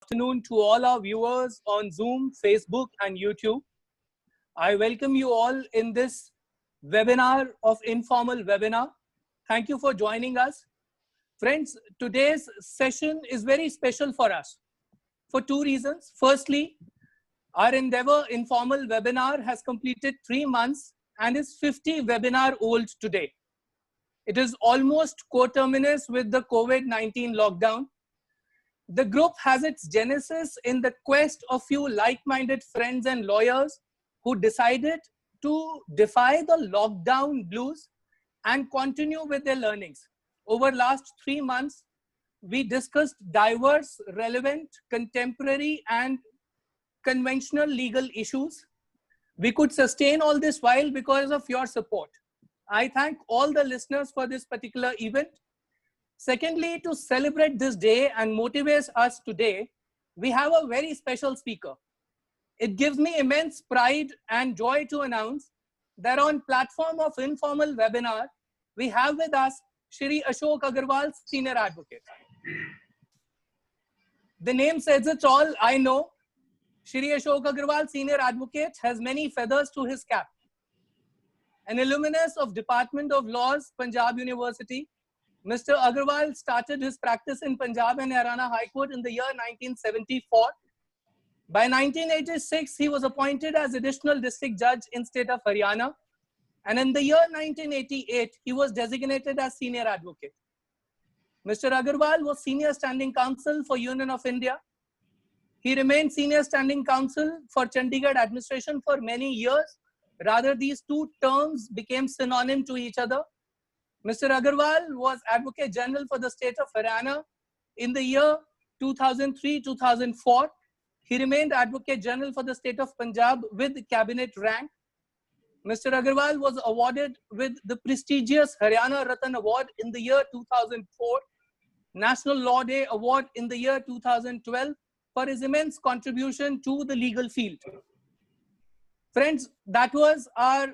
afternoon to all our viewers on Zoom, Facebook, and YouTube. I welcome you all in this webinar of Informal Webinar. Thank you for joining us. Friends, today's session is very special for us for two reasons. Firstly, our Endeavor Informal Webinar has completed 3 months and is 50 webinar old today. It is almost coterminous with the COVID-19 lockdown. The group has its genesis in the quest of few like-minded friends and lawyers who decided to defy the lockdown blues and continue with their learnings. Over last 3 months, we discussed diverse, relevant, contemporary, and conventional legal issues. We could sustain all this while because of your support. I thank all the listeners for this particular event. Secondly, to celebrate this day and motivate us today, we have a very special speaker. It gives me immense pride and joy to announce that on platform of Informal Webinar, we have with us Shri Ashok Agarwal, Senior Advocate. The name says it all, I know. Shri Ashok Agarwal, Senior Advocate, has many feathers to his cap. An alumnus of Department of Laws, Punjab University, Mr. Agarwal started his practice in Punjab and Haryana High Court in the year 1974. By 1986, he was appointed as Additional District Judge in state of Haryana. And in the year 1988, he was designated as Senior Advocate. Mr. Agarwal was Senior Standing Counsel for Union of India. He remained Senior Standing Counsel for Chandigarh administration for many years. Rather, these two terms became synonym to each other. Mr. Agarwal was Advocate General for the state of Haryana in the year 2003-2004. He remained Advocate General for the state of Punjab with cabinet rank. Mr. Agarwal was awarded with the prestigious Haryana Ratan Award in the year 2004, National Law Day Award in the year 2012 for his immense contribution to the legal field. Friends, that was our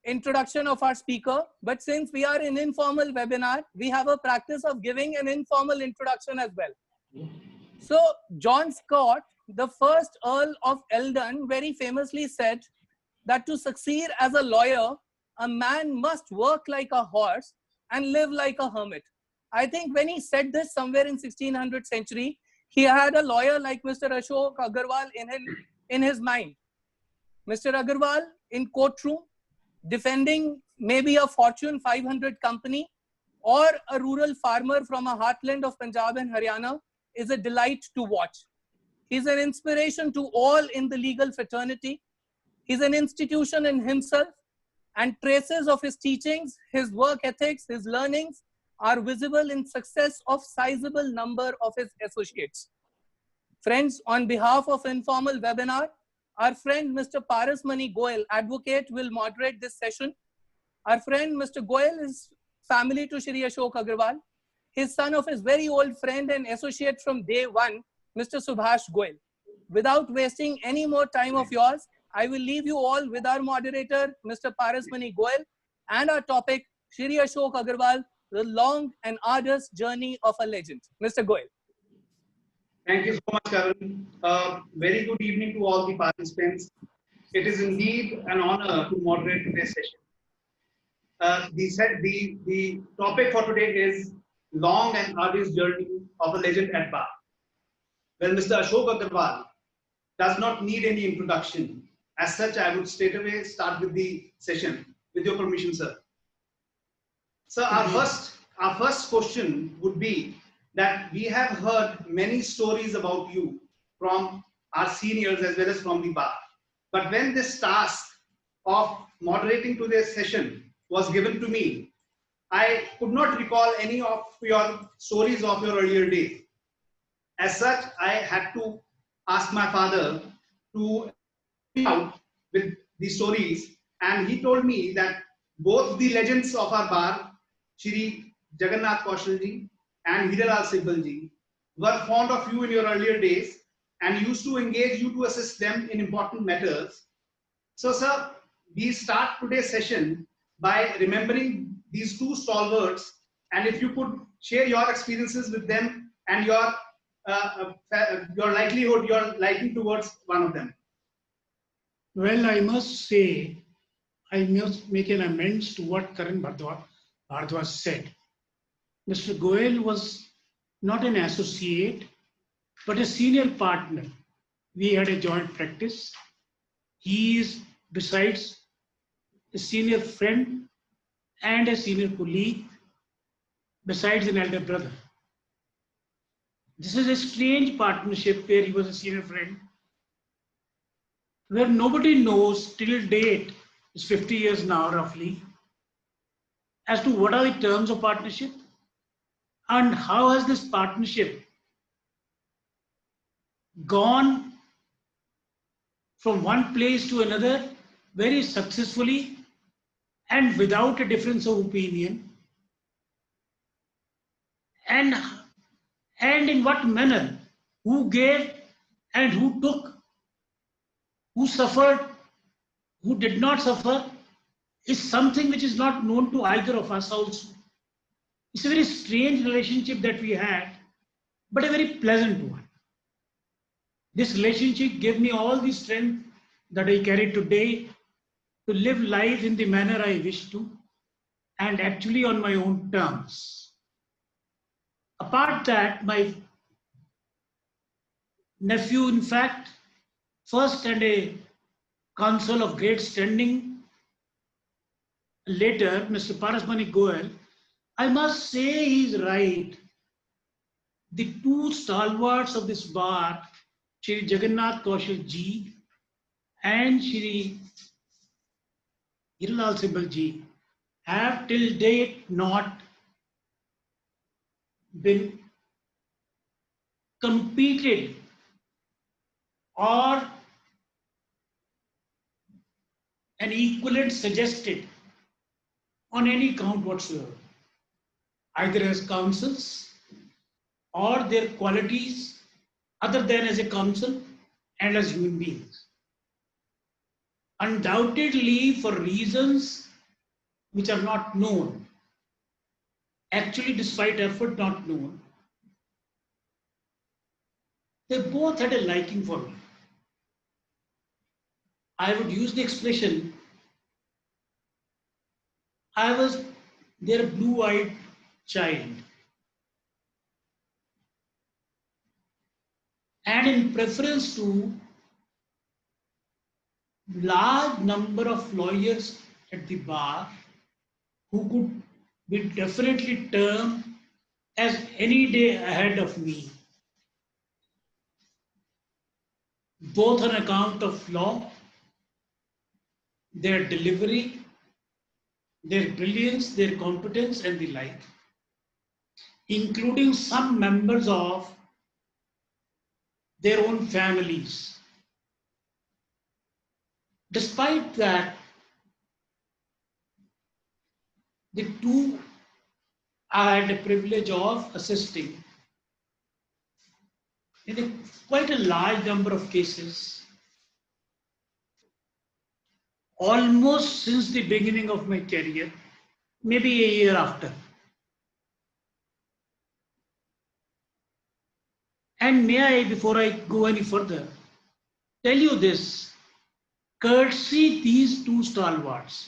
introduction of our speaker, but since we are in informal webinar, we have a practice of giving an informal introduction as well. So John Scott, the first Earl of Eldon, very famously said that to succeed as a lawyer, a man must work like a horse and live like a hermit. I think when he said this somewhere in 1600th century, he had a lawyer like Mr. Ashok Agarwal in his mind. Mr. Agarwal in courtroom, defending maybe a Fortune 500 company or a rural farmer from a heartland of Punjab and Haryana is a delight to watch. He's an inspiration to all in the legal fraternity. He's an institution in himself, and traces of his teachings, his work ethics, his learnings are visible in success of sizable number of his associates. Friends, on behalf of Informal Webinar, our friend Mr. Parasmani Goyal, advocate, will moderate this session. Our friend Mr. Goyal is family to Shri Ashok Agarwal. His son of his very old friend and associate from day one, Mr. Subhash Goyal. Without wasting any more time of yours, I will leave you all with our moderator, Mr. Parasmani Goyal, and our topic, Shri Ashok Agarwal, the long and arduous journey of a legend. Mr. Goyal. Thank you so much, Karan. Very good evening to all the participants. It is indeed an honor to moderate today's session. The topic for today is long and arduous journey of a legend at bar. Well, Mr. Ashok Agarwal does not need any introduction. As such, I would straight away start with the session, with your permission, sir. So our first question would be that we have heard many stories about you from our seniors as well as from the bar. But when this task of moderating today's session was given to me, I could not recall any of your stories of your earlier days. As such, I had to ask my father to help out with the stories, and he told me that both the legends of our bar, Shri Jagannath Kaushalji and Hiralal Sibbalji, were fond of you in your earlier days and used to engage you to assist them in important matters. So, sir, we start today's session by remembering these two stalwarts, and if you could share your experiences with them and your your likelihood, you're liking towards one of them? Well, I must say, I must make an amends to what Karan Bhardwaj said. Mr. Goel was not an associate, but a senior partner. We had a joint practice. He is, besides, a senior friend and a senior colleague, besides an elder brother. This is a strange partnership where he was a senior friend, where nobody knows till date, it's 50 years now roughly, as to what are the terms of partnership and how has this partnership gone from one place to another very successfully and without a difference of opinion, and in what manner, who gave and who took, who suffered, who did not suffer, is something which is not known to either of us also. It's a very strange relationship that we had, but a very pleasant one. This relationship gave me all the strength that I carry today to live life in the manner I wish to, and actually on my own terms. Apart that, my nephew, in fact, first and a counsel of great standing, later Mr. Parasmani Goel, I must say he's right. The two stalwarts of this bar, Shri Jagannath Kaushal ji and Shri Hiranal Sibal ji, have till date not been competed or an equivalent suggested on any count whatsoever, either as counsels or their qualities other than as a counsel and as human beings. Undoubtedly, for reasons which are not known, actually despite effort not known, they both had a liking for me. I would use the expression, I was their blue-eyed child. And in preference to large number of lawyers at the bar who could be definitely termed as any day ahead of me, both on account of law, their delivery, their brilliance, their competence, and the like, including some members of their own families. Despite that, the two I had the privilege of assisting in quite a large number of cases, almost since the beginning of my career, maybe a year after. And may I, before I go any further, tell you this, courtesy these two stalwarts,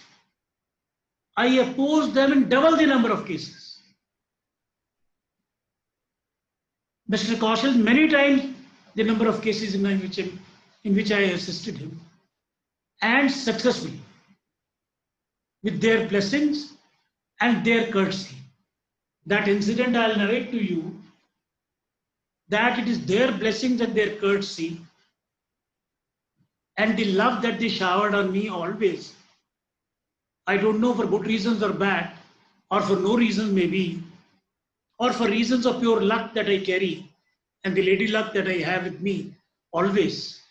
I opposed them in double the number of cases. Mr. Kaushal, many times the number of cases in which I assisted him, and successfully, with their blessings and their courtesy. That incident I'll narrate to you, that it is their blessings and their courtesy and the love that they showered on me always. I don't know for good reasons or bad, or for no reasons maybe, or for reasons of pure luck that I carry and the lady luck that I have with me always.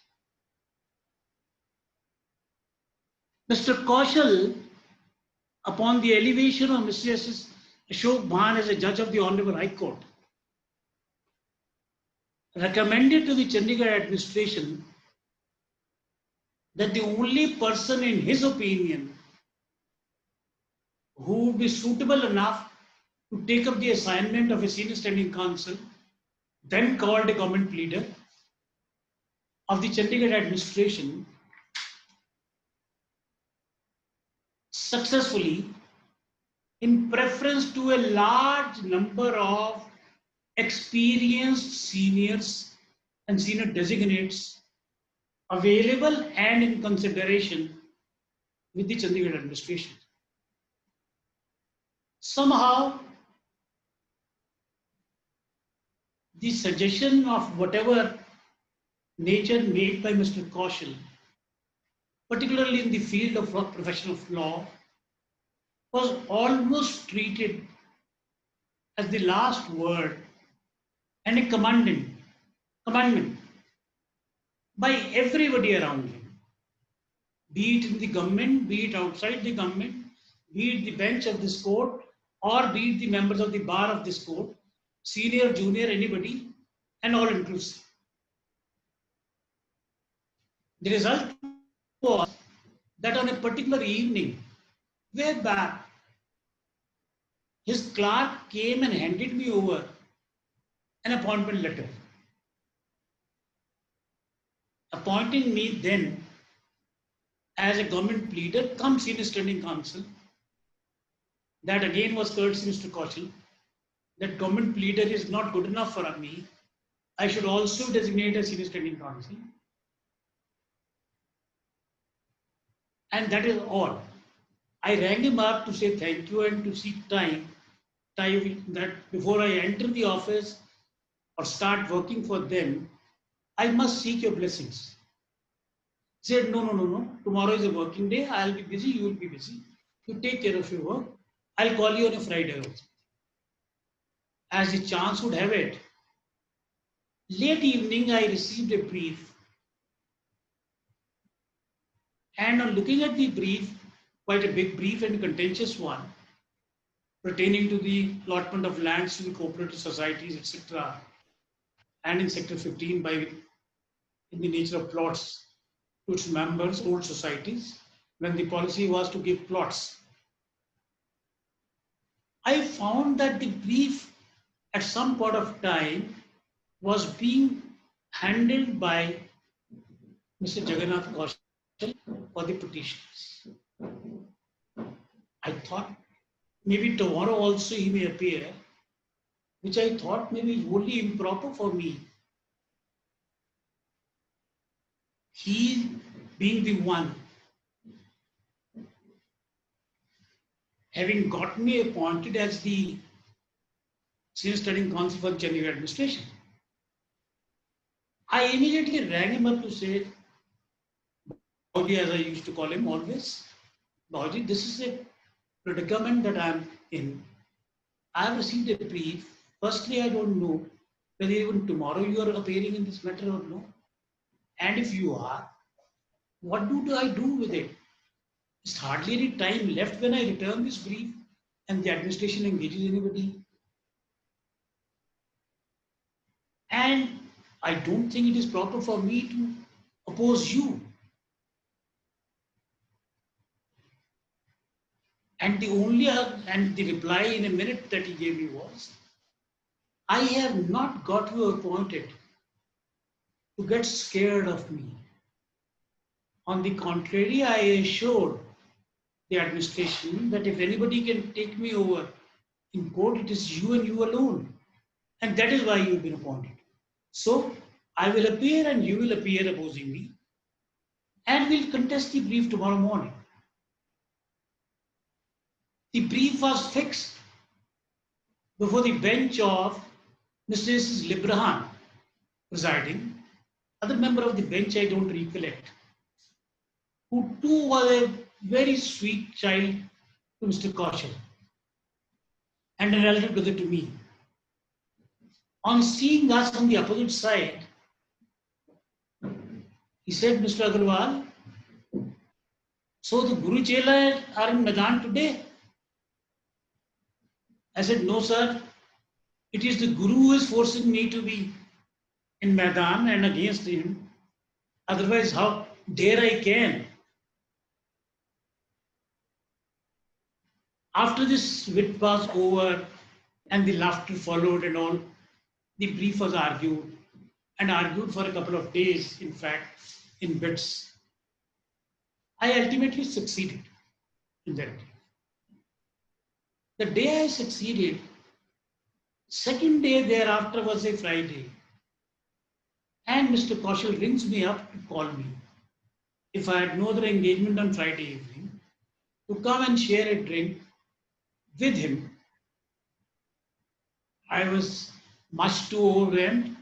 Mr. Kaushal, upon the elevation of Mr. Ashok Bhan as a judge of the Honorable High Court, recommended to the Chandigarh administration that the only person in his opinion who would be suitable enough to take up the assignment of a senior standing counsel then called a government pleader of the Chandigarh administration, successfully, in preference to a large number of experienced seniors and senior designates available and in consideration with the Chandigarh administration. Somehow, the suggestion of whatever nature made by Mr. Kaushal, particularly in the field of profession of law, was almost treated as the last word and a commandment by everybody around him, be it in the government, be it outside the government, be it the bench of this court, or be it the members of the bar of this court, senior, junior, anybody, and all inclusive. The result was that on a particular evening, way back, his clerk came and handed me over an appointment letter, appointing me then as a government pleader come senior standing counsel. That again was courtesy Mr. Kaushal. That government pleader is not good enough for me. I should also designate a senior standing counsel. And that is all. I rang him up to say thank you and to seek time that before I enter the office or start working for them, I must seek your blessings. He said, no. Tomorrow is a working day. I'll be busy. You will be busy. You take care of your work. I'll call you on a Friday also. As the chance would have it, late evening I received a brief. And on looking at the brief, quite a big brief and contentious one, pertaining to the allotment of lands to the cooperative societies, etc., and in Sector 15 in the nature of plots to its members, old societies, when the policy was to give plots. I found that the brief at some point of time was being handled by Mr. Jagannath Kaushal for the petitions. I thought maybe tomorrow also he may appear, which I thought may be wholly improper for me. He being the one, having got me appointed as the senior standing counsel for the Chandigarh administration, I immediately rang him up to say, Bauji, as I used to call him always, Bauji, this is a predicament that I am in. I have received a brief. Firstly, I don't know whether even tomorrow you are appearing in this matter or no. And if you are, what do I do with it? There's hardly any time left when I return this brief and the administration engages anybody. And I don't think it is proper for me to oppose you. And the reply in a minute that he gave me was, I have not got you appointed to get scared of me. On the contrary, I assured the administration that if anybody can take me over in court, it is you and you alone. And that is why you have been appointed. So I will appear and you will appear opposing me. And we'll contest the brief tomorrow morning. The brief was fixed before the bench of Mr. Librahan presiding. Other member of the bench I don't recollect, who too was a very sweet child to Mr. Kaushal and an elder brother to me. On seeing us on the opposite side, he said, Mr. Agarwal, so the Guru Chela are in Maidan today? I said, no, sir. It is the Guru who is forcing me to be in Maidan and against him. Otherwise, how dare I can? After this wit was over and the laughter followed and all, The brief was argued and argued for a couple of days, in fact, in bits. I ultimately succeeded in that. The day I succeeded, second day thereafter was a Friday. And Mr. Kaushal rings me up to call me, if I had no other engagement on Friday evening, to come and share a drink with him. I was much too overwhelmed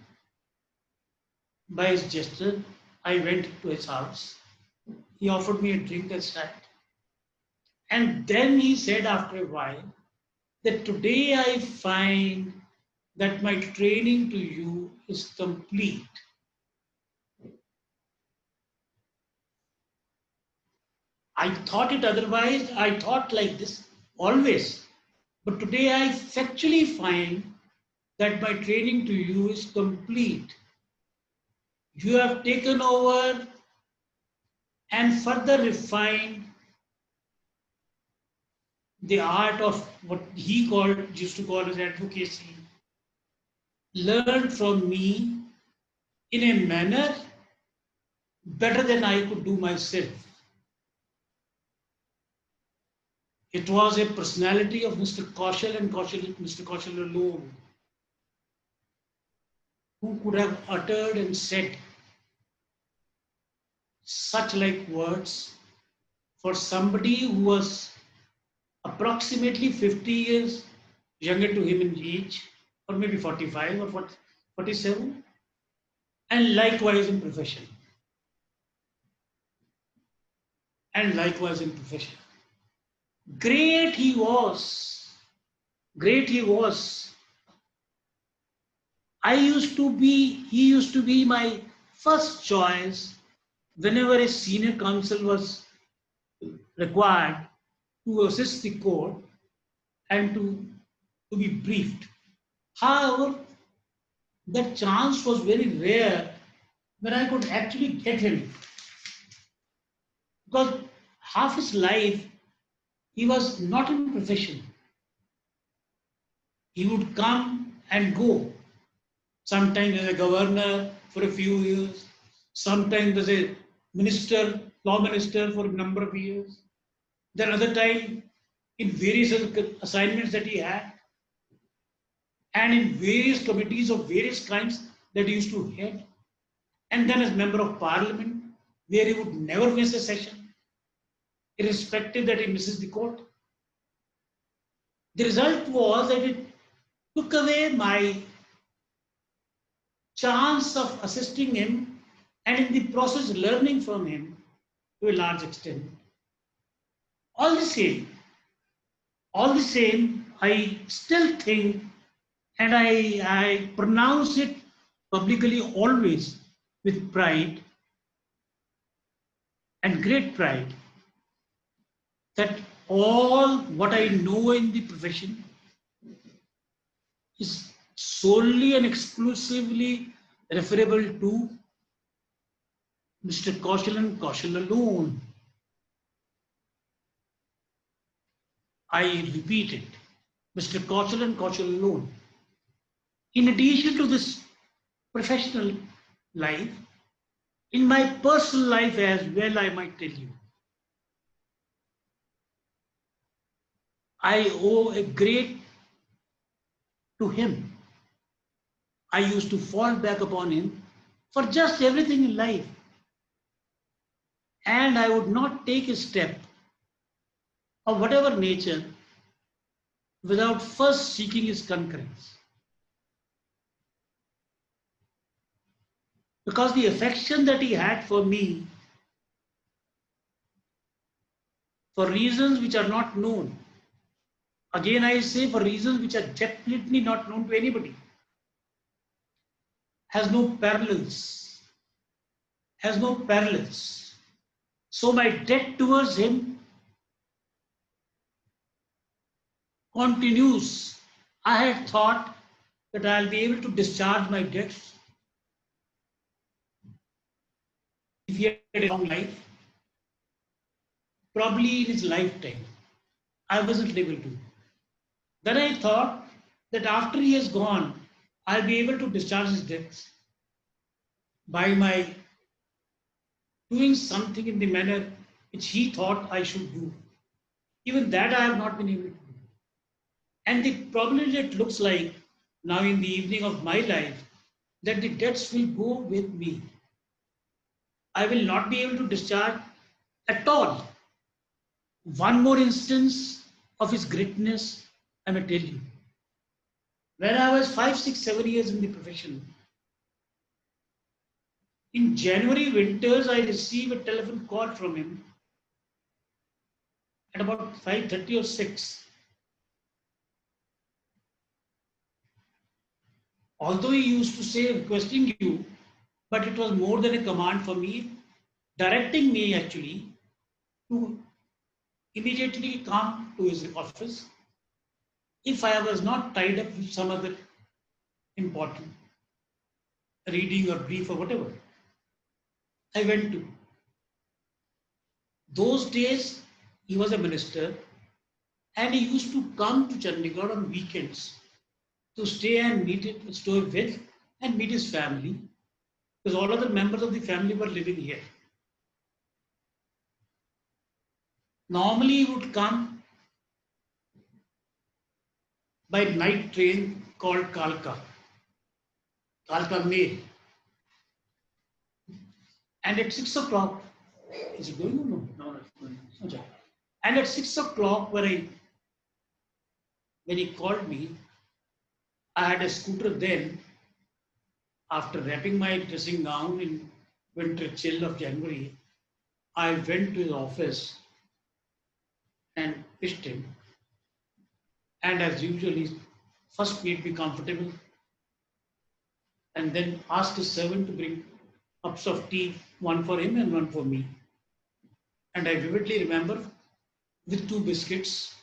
by his gesture. I went to his house. He offered me a drink as that. And then he said after a while that today I find that my training to you is complete. I thought it otherwise. I thought like this always. But today I factually find that my training to you is complete. You have taken over and further refined the art of what he used to call as advocacy. Learned from me in a manner better than I could do myself. It was a personality of Mr. Kaushal and Mr. Kaushal alone who could have uttered and said such like words for somebody who was approximately 50 years younger to him in age, or maybe 45 or 47, and likewise in profession. Great he was. He used to be my first choice whenever a senior counsel was required to assist the court and to be briefed. However, that chance was very rare when I could actually get him. Because half his life, he was not in profession. He would come and go. Sometimes as a governor for a few years, sometimes as a minister, law minister for a number of years. Then other time in various assignments that he had, and in various committees of various kinds that he used to head. And then as member of parliament, where he would never miss a session, irrespective that he misses the court. The result was that it took away my chance of assisting him and in the process learning from him to a large extent. All the same, I still think, and I pronounce it publicly always with pride and great pride, that all what I know in the profession is solely and exclusively referable to Mr. Kaushal and Kaushal alone. I repeat it, Mr. Kaushal and Kaushal alone. In addition to this professional life, in my personal life as well, I might tell you, I owe a great to him. I used to fall back upon him for just everything in life. And I would not take a step of whatever nature without first seeking his concurrence. Because the affection that he had for me, for reasons which are not known, again I say for reasons which are definitely not known to anybody, has no parallels. So my debt towards him continues. I had thought that I'll be able to discharge my debts if he had a long life, probably in his lifetime. I wasn't able to. Then I thought that after he has gone, I'll be able to discharge his debts by my doing something in the manner which he thought I should do. Even that I have not been able to do. And the probability it looks like now in the evening of my life that the debts will go with me. I will not be able to discharge at all. One more instance of his greatness, I may tell you. When I was 5, 6, 7 years in the profession, in January winters, I received a telephone call from him at about 5:30 or 6. Although he used to say requesting you, but it was more than a command for me, directing me actually to immediately come to his office if I was not tied up with some other important reading or brief or whatever. I went to. Those days, he was a minister and he used to come to Chandigarh on weekends to stay and stay with and meet his family because all other members of the family were living here. Normally, he would come by night train called Kalka Mail. And at 6 o'clock, is it going or no? No, it's going. Okay. And at 6 o'clock, when he called me, I had a scooter then. After wrapping my dressing gown in winter chill of January, I went to his office and wished him. And as usual, he first made me comfortable and then asked his servant to bring cups of tea, one for him and one for me. And I vividly remember with 2 biscuits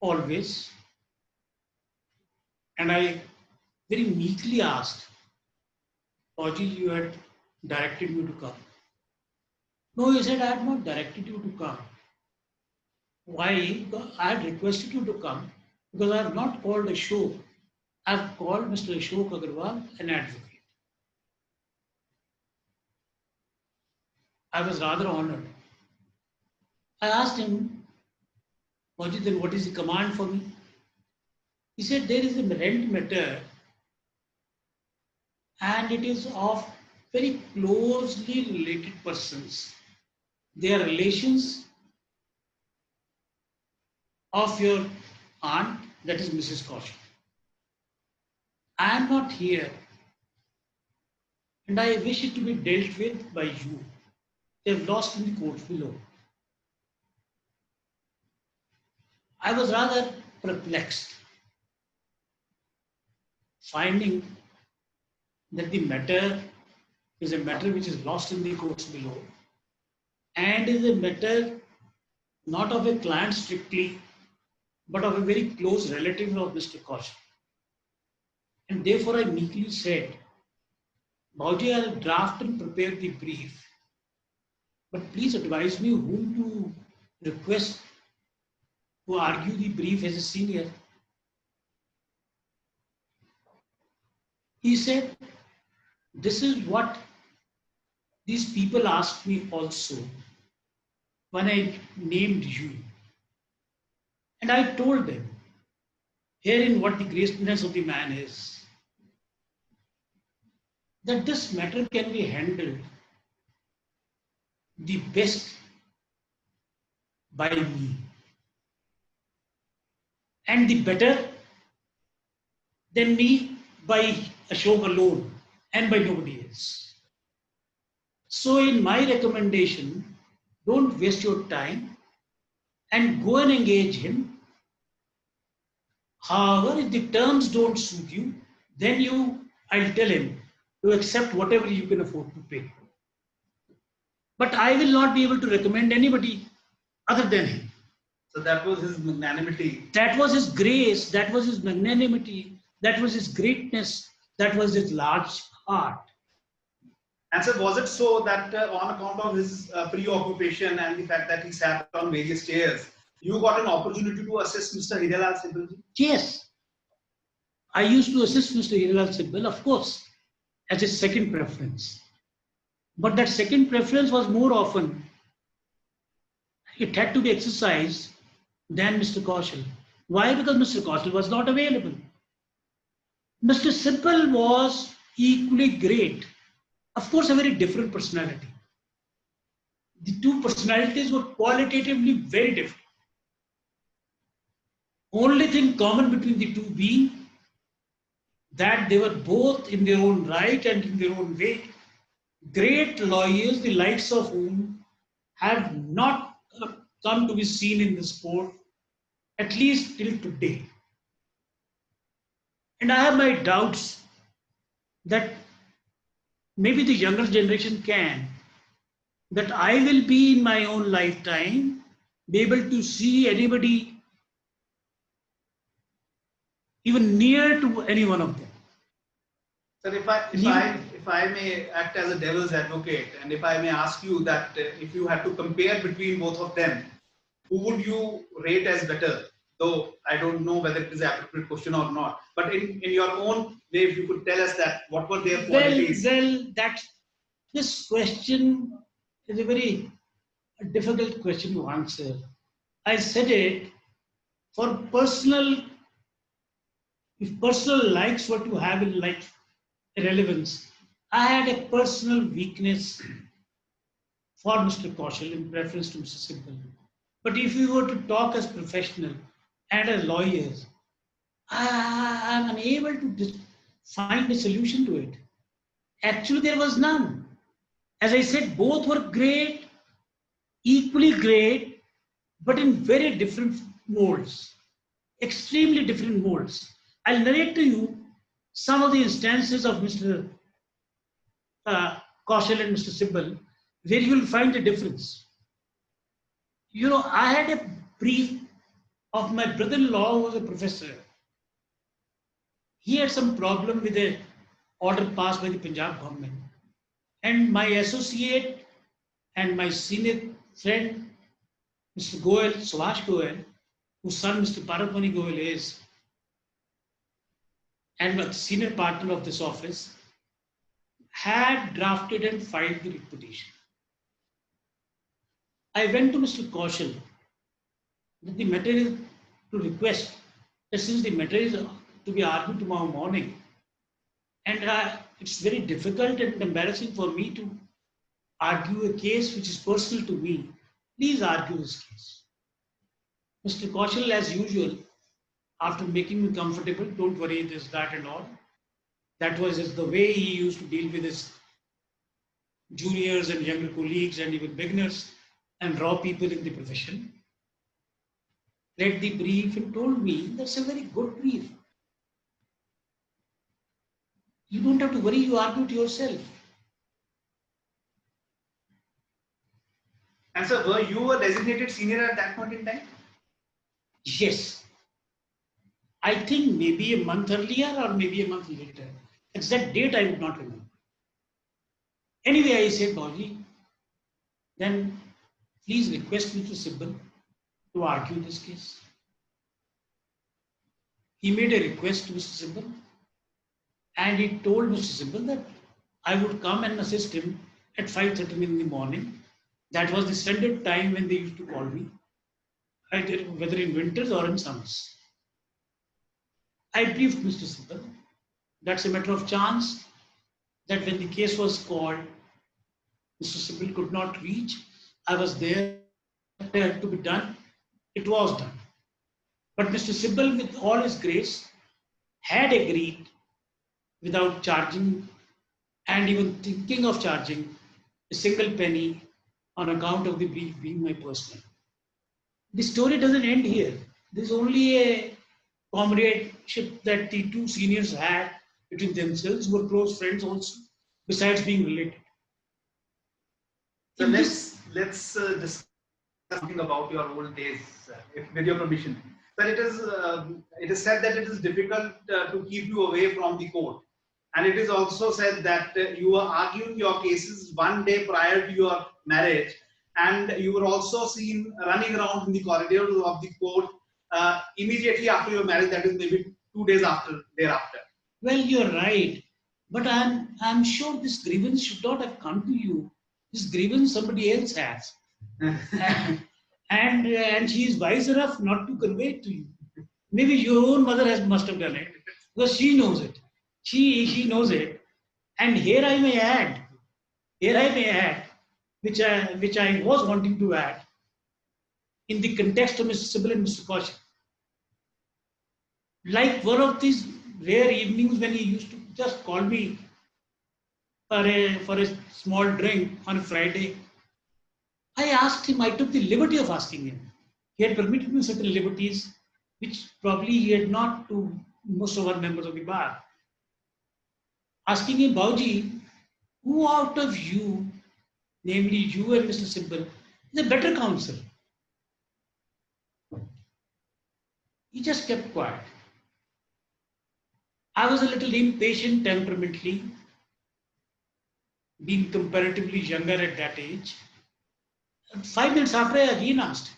always. And I very meekly asked, Fauji, you had directed me to come. No, he said, I had not directed you to come. Why? I had requested you to come because I have not called Ashok. I have called Mr. Ashok Agarwal an advocate. I was rather honored. I asked him, Fauji, then what is the command for me? He said, there is a rent matter and it is of very closely related persons. They are relations of your aunt, that is Mrs. Kaushik. I am not here and I wish it to be dealt with by you. They have lost in the courts below. I was rather perplexed, finding that the matter is a matter which is lost in the courts below and is a matter not of a client strictly, but of a very close relative of Mr. Kaushik. And therefore I meekly said, Bauji, I'll draft and prepare the brief, but please advise me whom to request to argue the brief as a senior. He said, this is what these people asked me also when I named you. And I told them, herein what the greatness of the man is, that this matter can be handled the best by me and the better than me by Ashok alone and by nobody else. So in my recommendation, don't waste your time and go and engage him. However, if the terms don't suit you, then I'll tell him to accept whatever you can afford to pay. But I will not be able to recommend anybody other than him. So that was his magnanimity. That was his grace, that was his magnanimity, that was his greatness, that was his large heart. And so was it so that on account of his preoccupation and the fact that he sat on various chairs, you got an opportunity to assist Mr. Hirilal Sibbalji? Yes. I used to assist Mr. Hirilal Sibbal, of course, as a second preference. But that second preference was more often, it had to be exercised than Mr. Kaushal. Why? Because Mr. Kaushal was not available. Mr. Sibbal was equally great. Of course, a very different personality. The two personalities were qualitatively very different. Only thing common between the two being that they were both in their own right and in their own way great lawyers, the likes of whom have not come to be seen in the sport, at least till today. And I have my doubts that maybe the younger generation can, that I will be in my own lifetime be able to see anybody even near to any one of them. Sir, if I may act as a devil's advocate, and if I may ask you that if you had to compare between both of them, who would you rate as better? Though I don't know whether it is an appropriate question or not. But in your own way, if you could tell us that what were their qualities? This question is a very difficult question to answer. I said it for personal, if personal likes were to have in life relevance, I had a personal weakness for Mr. Kaushal in preference to Mr. Sibbal. But if we were to talk as professional and as lawyers, I am unable to find a solution to it. Actually, there was none. As I said, both were great, equally great, but in very different molds, extremely different molds. I'll narrate to you some of the instances of Mr. Kaushal and Mr. Sibbal, where you will find the difference. You know, I had a brief of my brother-in-law who was a professor. He had some problem with an order passed by the Punjab government. And my associate and my senior friend, Mr. Goel, Subhash Goel, whose son Mr. Paramani Goel is, and a senior partner of this office, had drafted and filed the petition. I went to Mr. Kaushal with the matter is to request that since the matter is to be argued tomorrow morning, and it's very difficult and embarrassing for me to argue a case which is personal to me, please argue this case. Mr. Kaushal, as usual, after making me comfortable, don't worry, this, that, and all. That was the way he used to deal with his juniors and younger colleagues and even beginners and raw people in the profession. Read the brief and told me that's a very good brief. You don't have to worry, you argue it yourself. And sir, were you a designated senior at that point in time? Yes. I think maybe a month earlier or maybe a month later. Exact date I would not remember. Anyway, I said, Bauji, then please request Mr. Sibbal to argue this case. He made a request to Mr. Sibbal and he told Mr. Sibbal that I would come and assist him at 5:30 in the morning. That was the standard time when they used to call me, whether in winters or in summers. I briefed Mr. Sibbal. That's a matter of chance that when the case was called, Mr. Sibbal could not reach. I was there to be done. It was done. But Mr. Sibbal, with all his grace, had agreed without charging and even thinking of charging a single penny on account of the brief being my personal. The story doesn't end here. There's only a comradeship that the two seniors had between themselves, who were close friends also, besides being related. So let's discuss something about your old days, with your permission. But it is said that it is difficult to keep you away from the court, and it is also said that you were arguing your cases one day prior to your marriage, and you were also seen running around in the corridors of the court immediately after your marriage. That is maybe 2 days thereafter. Well, you're right, but I'm sure this grievance should not have come to you. This grievance somebody else has, and she is wise enough not to convey it to you. Maybe your own mother must have done it because she knows it. She knows it. And here I may add, which I was wanting to add, in the context of Mr. Sybil and Mr. Kaushik. Like one of these rare evenings when he used to just call me for a small drink on a Friday, I asked him, I took the liberty of asking him. He had permitted me certain liberties which probably he had not to most of our members of the bar. Asking him, Bauji, who out of you, namely you and Mr. Sybil, is a better counsel? He just kept quiet. I was a little impatient temperamentally, being comparatively younger at that age. 5 minutes after, I again asked.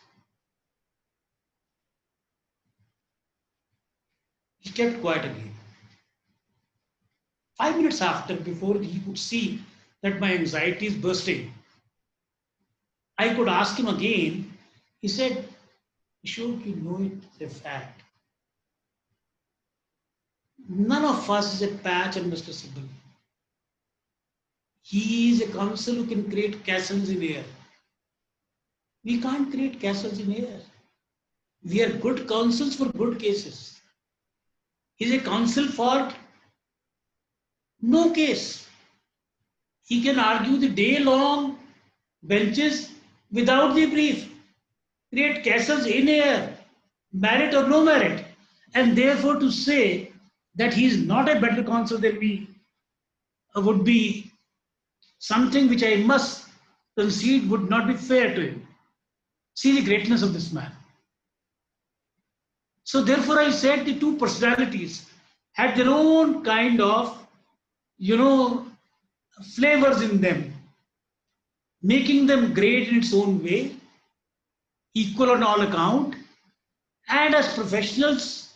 He kept quiet again. 5 minutes after, before he could see that my anxiety is bursting, I could ask him again. He said, Ashok, you know it's a fact. None of us is a patch on Mr. Sybil. He is a counsel who can create castles in air. We can't create castles in air. We are good counsels for good cases. He is a counsel for no case. He can argue the day-long benches without the brief, create castles in air, merit or no merit, and therefore to say that he is not a better counsel than me would be something which I must concede would not be fair to him. See the greatness of this man. So therefore I said the two personalities had their own kind of, flavors in them, making them great in its own way, equal on all account, and as professionals,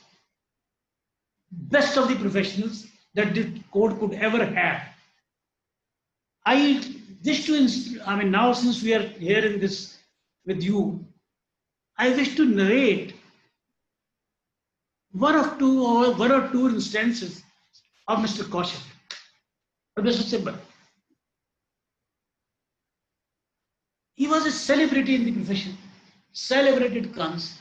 best of the professionals that the court could ever have. I wish to, now since we are here in this with you, I wish to narrate one or two instances of Mr. Kaushik or Mr. Sybil. He was a celebrity in the profession, celebrated counsel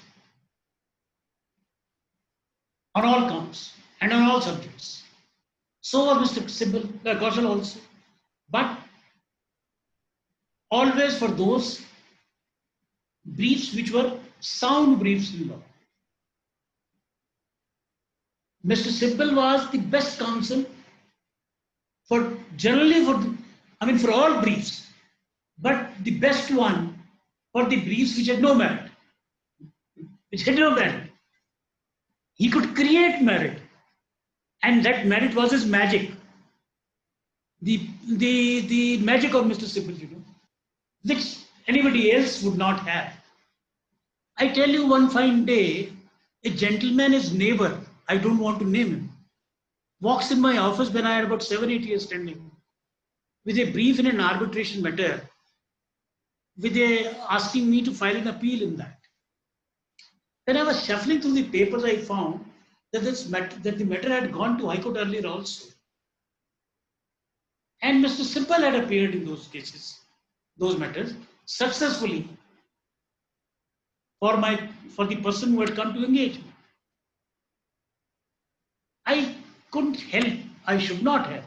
on all counts and on all subjects. So was Mr. Sybil, Kaushal also, but always for those briefs which were sound briefs in law. Mr. Sybil was the best counsel for all briefs, but the best one for the briefs which had no merit. He could create merit, and that merit was his magic. The magic of Mr. Sybil, which anybody else would not have. I tell you, one fine day, a gentleman, his neighbor, I don't want to name him, walks in my office when I had about 7-8 years standing, with a brief in an arbitration matter, asking me to file an appeal in that. When I was shuffling through the papers, I found that the matter had gone to High Court earlier also. And Mr. Sybil had appeared in those cases, those matters, successfully for the person who had come to engage me. I couldn't help, I should not have,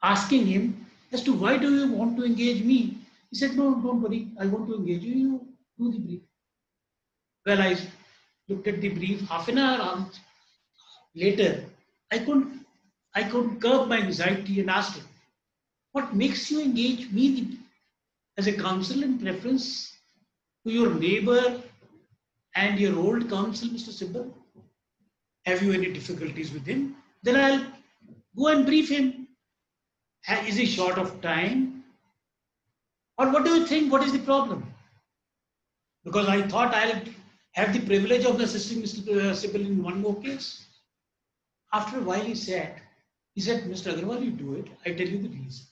asking him as to why do you want to engage me? He said, no, don't worry, I want to engage you, you do the brief. Well, I looked at the brief half an hour later. I couldn't curb my anxiety and asked him, what makes you engage me as a counsel in preference to your neighbor and your old counsel, Mr. Sybil? Have you any difficulties with him? Then I'll go and brief him. Is he short of time? Or what do you think? What is the problem? Because I thought I'll have the privilege of assisting Mr. Sibal in one more case. After a while, he said, Mr. Agarwal, you do it. I tell you the reason.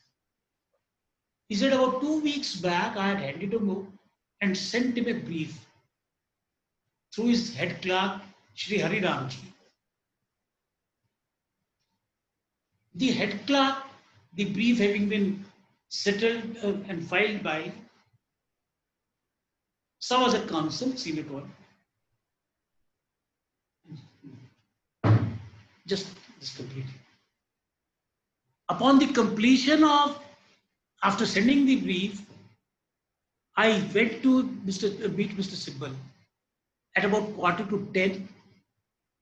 He said, about 2 weeks back, I had handed him over and sent him a brief through his head clerk, Shri Hari Ramji. The head clerk, the brief having been settled and filed by some other counsel, senior one. Just completely. Upon the completion of, after sending the brief, I went to meet Mr. Sibal at about 9:45,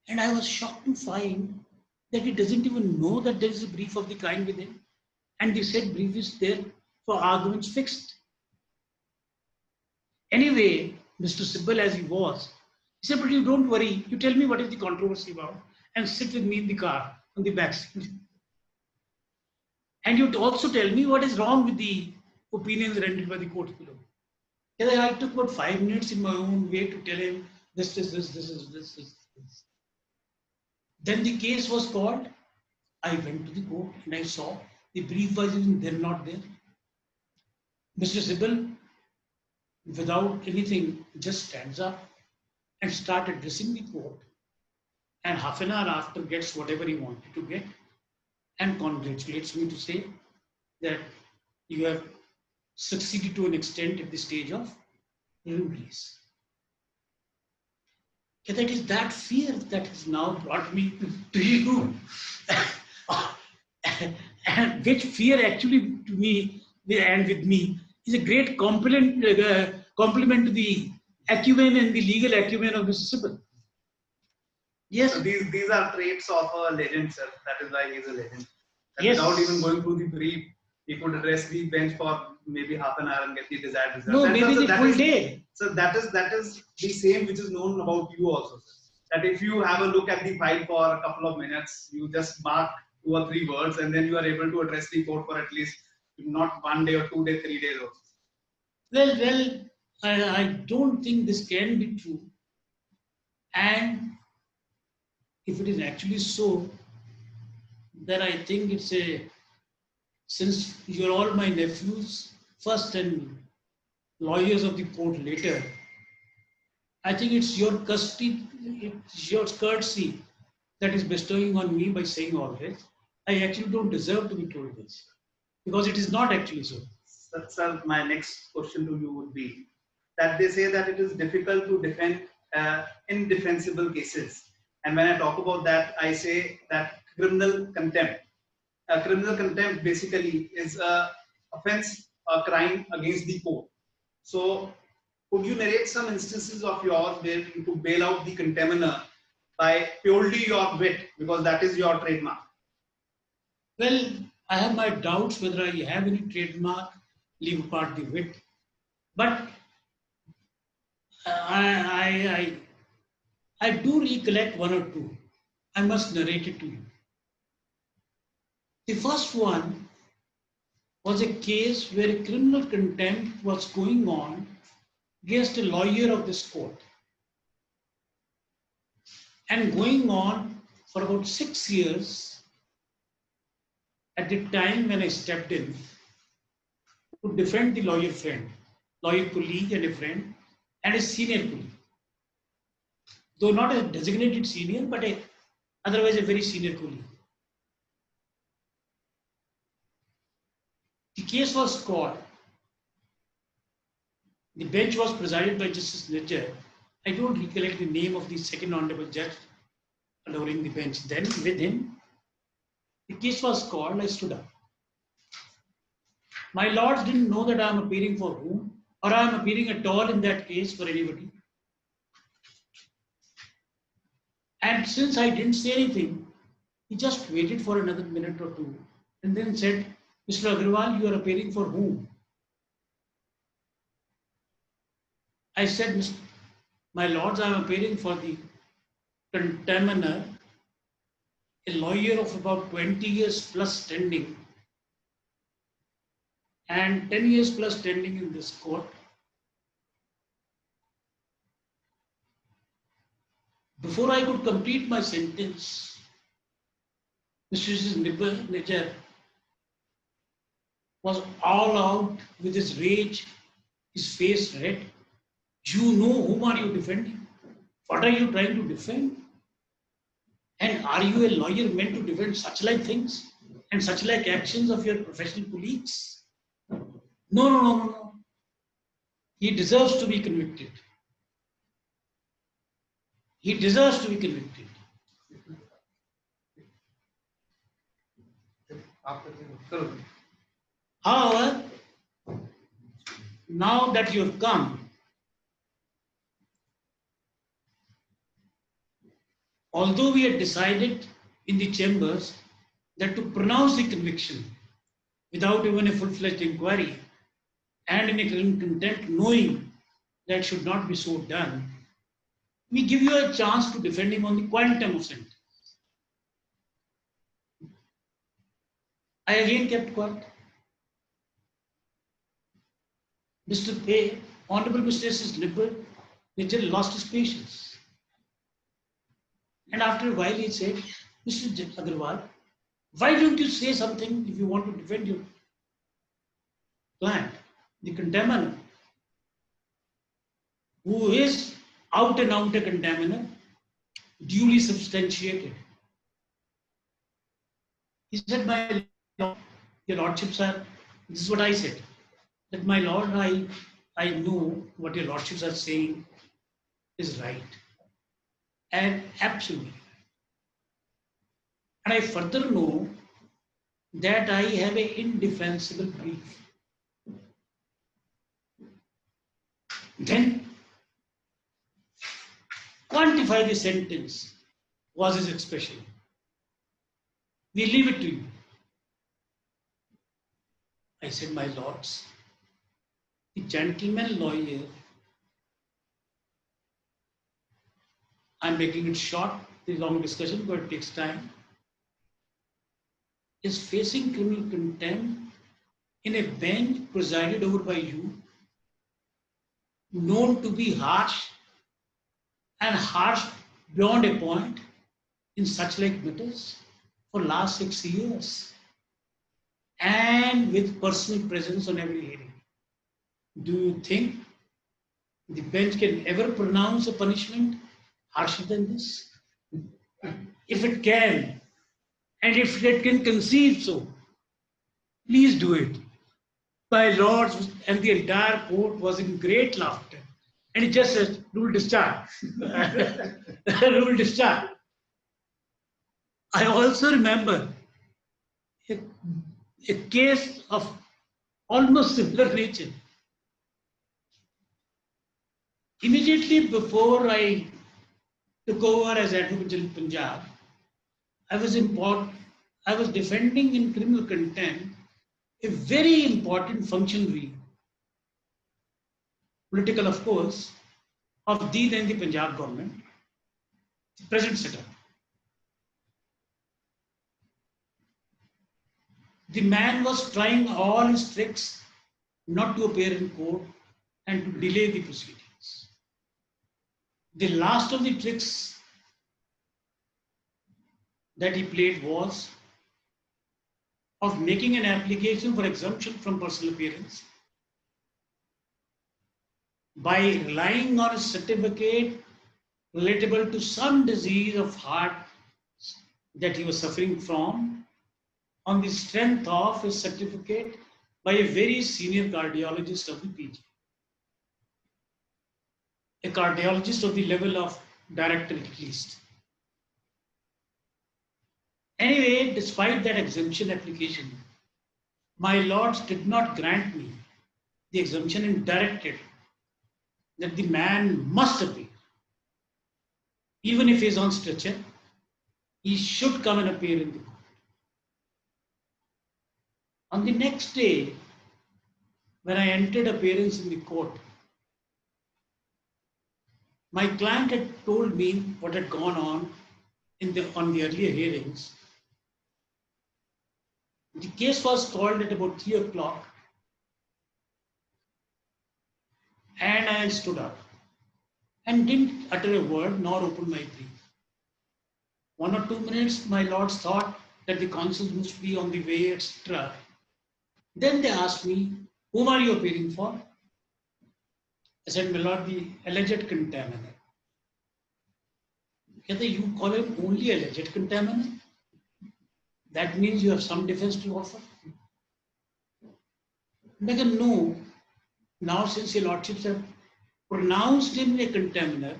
and I was shocked to find that he doesn't even know that there is a brief of the kind with him. And the said brief is there for arguments fixed. Anyway, Mr. Sibal, as he was, he said, but you don't worry, you tell me what is the controversy about and sit with me in the car on the back seat. And you also tell me what is wrong with the opinions rendered by the court below. I took about 5 minutes in my own way to tell him this is this. Then the case was called. I went to the court and I saw the brief was even there, not there. Mr. Sibal, without anything, just stands up and starts addressing the court. And half an hour after gets whatever he wanted to get and congratulates me to say that you have succeeded to an extent at the stage of release. That is that fear that has now brought me to you. And which fear actually to me and with me is a great compliment to the acumen and the legal acumen of Mr. Sibal. Yes. So these are traits of a legend, sir. That is why he is a legend. And yes. Without even going through the brief, he could address the bench for maybe half an hour and get the desired result. No, maybe the full day. So that is the same which is known about you also, sir. That if you have a look at the file for a couple of minutes, you just mark 2 or 3 words, and then you are able to address the court for at least not 1 day or 2 days, 3 days also. Well, I don't think this can be true. And if it is actually so, then I think it's since you're all my nephews first and lawyers of the court later, I think it's your custody, it's your courtesy that is bestowing on me by saying all this. I actually don't deserve to be told this because it is not actually so. Sir, my next question to you would be that they say that it is difficult to defend indefensible cases. And when I talk about that, I say that criminal contempt. Criminal contempt basically is an offense, a crime against the court. So, could you narrate some instances of yours where you could bail out the contemner by purely your wit, because that is your trademark? Well, I have my doubts whether I have any trademark, leave apart the wit. But I do recollect 1 or 2. I must narrate it to you. The first one was a case where a criminal contempt was going on against a lawyer of this court. And going on for about 6 years at the time when I stepped in to defend the lawyer friend, lawyer colleague and a friend, and a senior colleague. Though not a designated senior, but otherwise a very senior colleague. The case was called. The bench was presided by Justice Nijjar. I don't recollect the name of the second honorable judge allowing the bench. Then with him, the case was called. I stood up. My lords didn't know that I am appearing for whom, or I am appearing at all in that case for anybody. And since I didn't say anything, he just waited for another minute or 2 and then said, Mr. Agarwal, you are appearing for whom? I said, my lords, I am appearing for the contemner, a lawyer of about 20 years plus standing and 10 years plus standing in this court. before I could complete my sentence, Mr. Nijjar was all out with his rage, his face red. You know whom are you defending? What are you trying to defend? And are you a lawyer meant to defend such like things and such like actions of your professional colleagues? No. He deserves to be convicted. He deserves to be convicted. However, now that you have come, although we had decided in the chambers that to pronounce the conviction without even a full-fledged inquiry and in a contempt knowing that should not be so done, we give you a chance to defend him on the quantum of sentence. I again kept quiet. Honorable Mr. S. Nijjar lost his patience. And after a while he said, Mr. Agarwal, why don't you say something if you want to defend your client, the contemner, who is out and out a contemner, duly substantiated. He said, my lord, your lordship, sir, this is what I said, that my lord, I know what your lordships are saying is right and absolutely. And I further know that I have an indefensible brief. Then quantify the sentence was his expression. We leave it to you. I said, my lords, the gentleman lawyer, I'm making it short, the long discussion, but it takes time, is facing criminal contempt in a bench presided over by you, known to be harsh and harsh beyond a point in such like matters for last 6 years, and with personal presence on every hearing. Do you think the bench can ever pronounce a punishment harsher than this? If it can, and if it can conceive so, please do it. My lords and the entire court was in great laughter. And it just says, rule discharge. Rule discharge. I also remember a case of almost similar nature. Immediately before I took over as Advocate General Punjab, I was defending in criminal contempt a very important functionary, political of course, of the then the Punjab government, the present setup. The man was trying all his tricks not to appear in court and to delay the proceedings. The last of the tricks that he played was of making an application for exemption from personal appearance by relying on a certificate relatable to some disease of heart that he was suffering from, on the strength of a certificate by a very senior cardiologist of the PG. A cardiologist of the level of director at least. Anyway, despite that exemption application, my lords did not grant me the exemption and directed that the man must appear. Even if he is on stretcher, he should come and appear in the court. On the next day, when I entered appearance in the court, my client had told me what had gone on on the earlier hearings. The case was called at about 3 o'clock, and I stood up and didn't utter a word nor open my brief. 1 or 2 minutes, my lords thought that the counsel must be on the way, etc. Then they asked me, whom are you appearing for? I said, my lord, the alleged contaminant. Whether you call him only alleged contaminant, that means you have some defense to offer. Megan, no. Now, since your lordships have pronounced him a contaminer,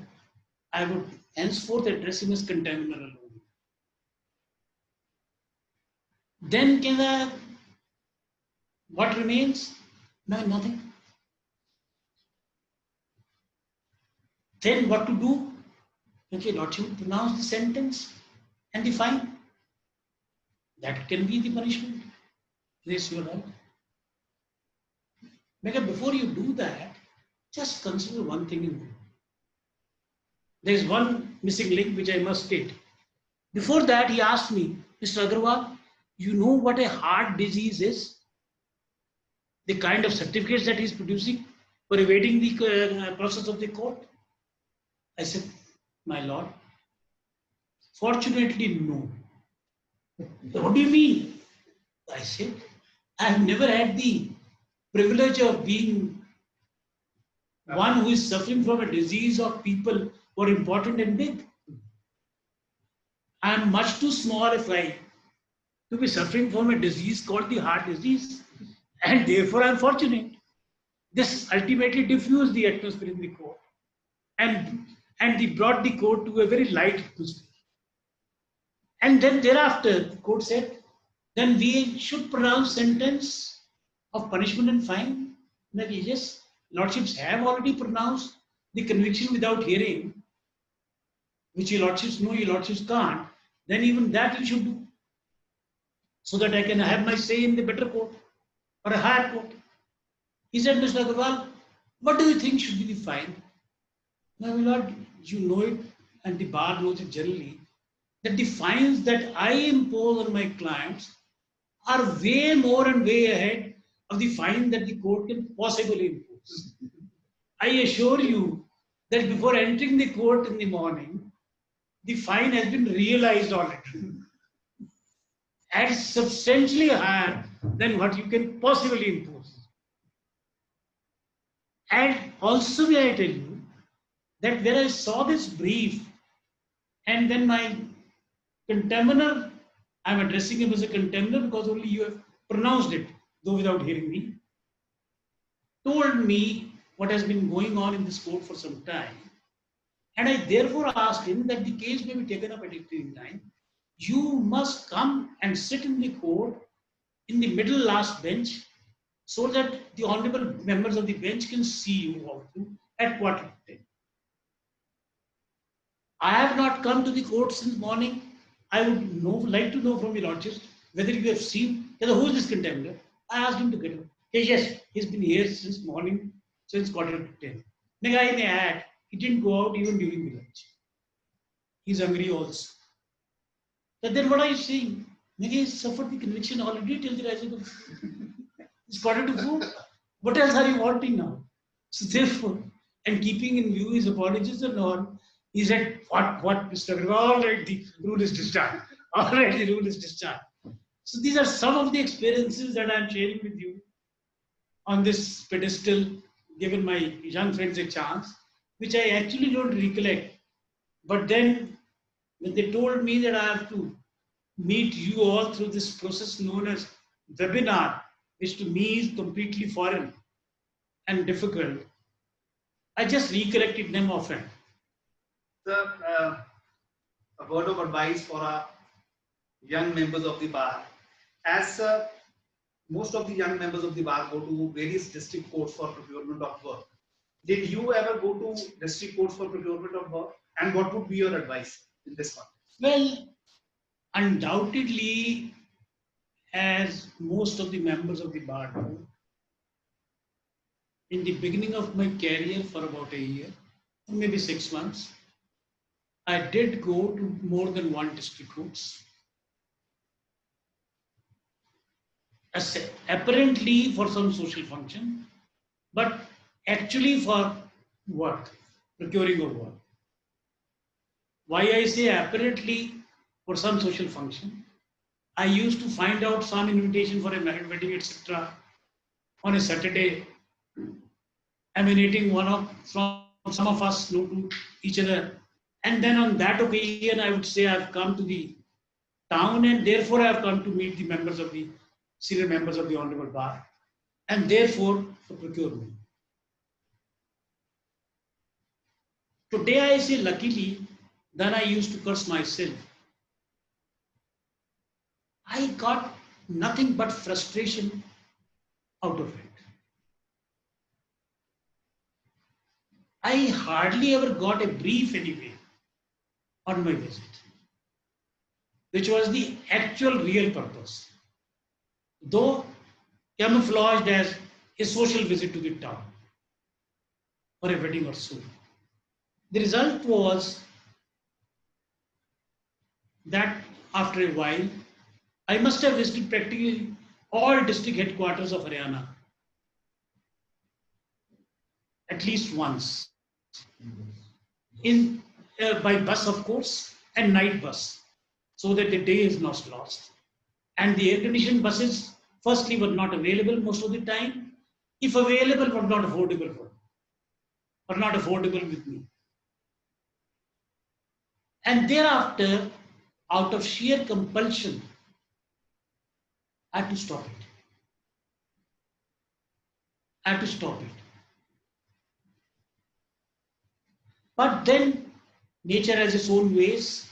I would henceforth address him as contaminer alone. Then what remains? No, nothing. Then what to do? Okay, lordship pronounce the sentence and the fine. That can be the punishment. Yes, you are right. Because before you do that, just consider one thing in mind. There is one missing link which I must state. Before that, he asked me, Mr. Agarwal, you know what a heart disease is? The kind of certificates that he is producing for evading the process of the court? I said, my lord, fortunately, no. What do you mean? I said, I have never had the privilege of being one who is suffering from a disease of people who are important and big. I am much too small a fly to be suffering from a disease called the heart disease, and therefore I am fortunate. This ultimately diffused the atmosphere in the court and they brought the court to a very light atmosphere. And then thereafter, the court said, then we should pronounce sentence of punishment and fine. That yes, lordships have already pronounced the conviction without hearing, which your lordships know, your lordships can't. Then even that you should do, so that I can have my say in the better court or a higher court. He said, Mr. Agarwal, what do you think should be the fine? Now, my lord, you know it, and the bar knows it generally, that the fines that I impose on my clients are way more and way ahead of the fine that the court can possibly impose. I assure you that before entering the court in the morning, the fine has been realized already and substantially higher than what you can possibly impose. And also, may I tell you that when I saw this brief, and then my contemner, I'm addressing him as a contemner because only you have pronounced it, though without hearing me, told me what has been going on in this court for some time. And I therefore asked him that the case may be taken up at a given time. You must come and sit in the court in the middle last bench so that the honorable members of the bench can see you all through at 10:15. I have not come to the court since morning. I would like to know from your lordships whether you have seen, who is this contender? I asked him to get him. Yes, he's been here since morning, since 10:15. The guy may add, he didn't go out even during the lunch. He's hungry also. But then what are you saying? Maybe he's suffered the conviction already till the rising of it's 4:45. What else are you wanting now? So therefore, and keeping in view his apologies and all, he said, what, Mr. Agarwal, all right, the rule is discharged. All right, the rule is discharged. So these are some of the experiences that I'm sharing with you on this pedestal, given my young friends a chance, which I actually don't recollect. But then, when they told me that I have to meet you all through this process known as webinar, which to me is completely foreign and difficult, I just recollected them often. Sir, a word of advice for our young members of the bar. As most of the young members of the bar go to various district courts for procurement of work, did you ever go to district courts for procurement of work? And what would be your advice in this context? Well, undoubtedly, as most of the members of the bar do, in the beginning of my career for about a year, maybe 6 months, I did go to more than one district courts. Apparently for some social function, but actually for work, procuring of work. Why I say apparently, for some social function. I used to find out some invitation for a married wedding, etc. on a Saturday, emanating from some of us know to each other. And then on that occasion, I would say I've come to the town, and therefore I've come to meet the senior members of the Honorable Bar, and therefore for procurement. Today I say luckily, then I used to curse myself. I got nothing but frustration out of it. I hardly ever got a brief anyway on my visit, which was the actual real purpose, though camouflaged as a social visit to the town or a wedding or so. The result was that after a while, I must have visited practically all district headquarters of Haryana at least once, by bus of course, and night bus, so that the day is not lost. And the air-conditioned buses, firstly, were not available most of the time. If available, were not affordable with me. And thereafter, out of sheer compulsion, I had to stop it. But then, nature has its own ways.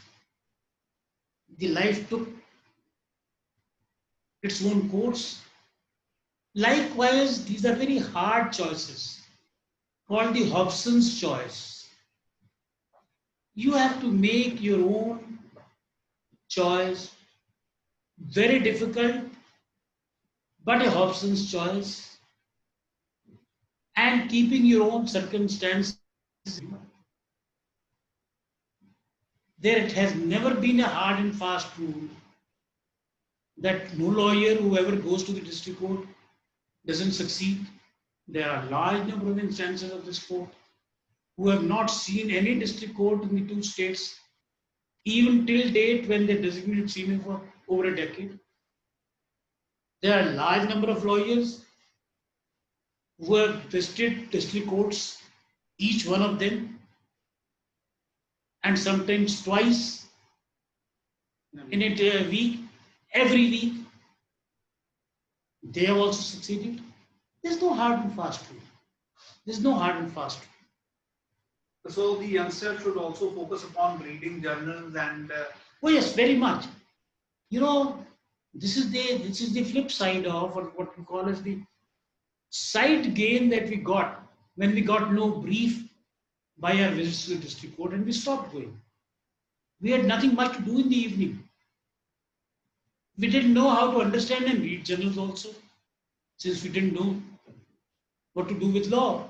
The life took its own course. Likewise, these are very hard choices, called the Hobson's choice. You have to make your own choice, very difficult, but a Hobson's choice, and keeping your own circumstances. There has never been a hard and fast rule that no lawyer who ever goes to the district court doesn't succeed. There are large number of instances of this court who have not seen any district court in the two states, even till date when they designated senior for over a decade. There are a large number of lawyers who have visited district courts, each one of them, and sometimes twice in a week, every week. They have also succeeded. There's no hard and fast rule. So the youngster should also focus upon reading journals and. Oh yes, very much. You know, this is the flip side of what we call as the side gain that we got when we got no brief by our visits to the district court and we stopped going. We had nothing much to do in the evening. We didn't know how to understand and read journals also, since we didn't know what to do with law.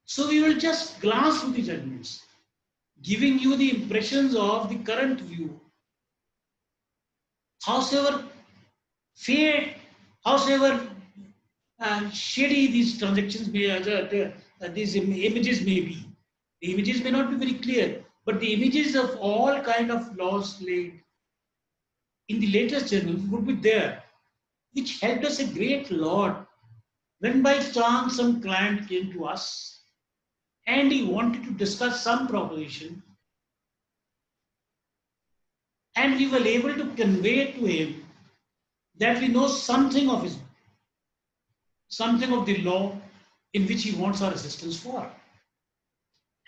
So we will just glance through the judgments, giving you the impressions of the current view. Howsoever fair, howsoever shady these transactions may, these images may be. The images may not be very clear, but the images of all kind of laws laid in the latest journals would be there, which helped us a great lot when by chance some client came to us and he wanted to discuss some proposition, and we were able to convey to him that we know something of the law in which he wants our assistance for,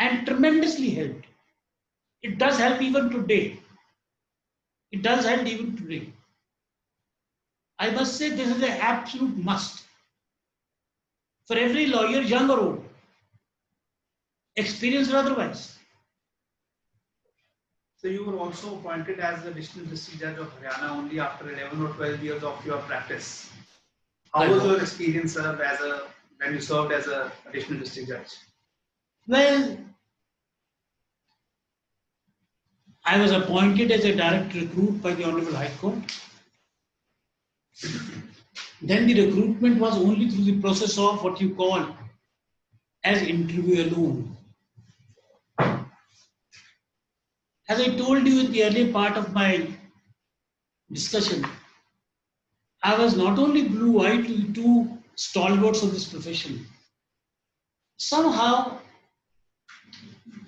and tremendously helped. It does help even today. I must say this is an absolute must for every lawyer, young or old, experienced or otherwise. So you were also appointed as the Additional District Judge of Haryana only after 11 or 12 years of your practice. How was your experience when you served as an Additional District Judge? Well, I was appointed as a direct recruit by the Honorable High Court. Then the recruitment was only through the process of what you call as interview alone. As I told you in the earlier part of my discussion, I was not only blue-eyed to the two stalwarts of this profession. Somehow,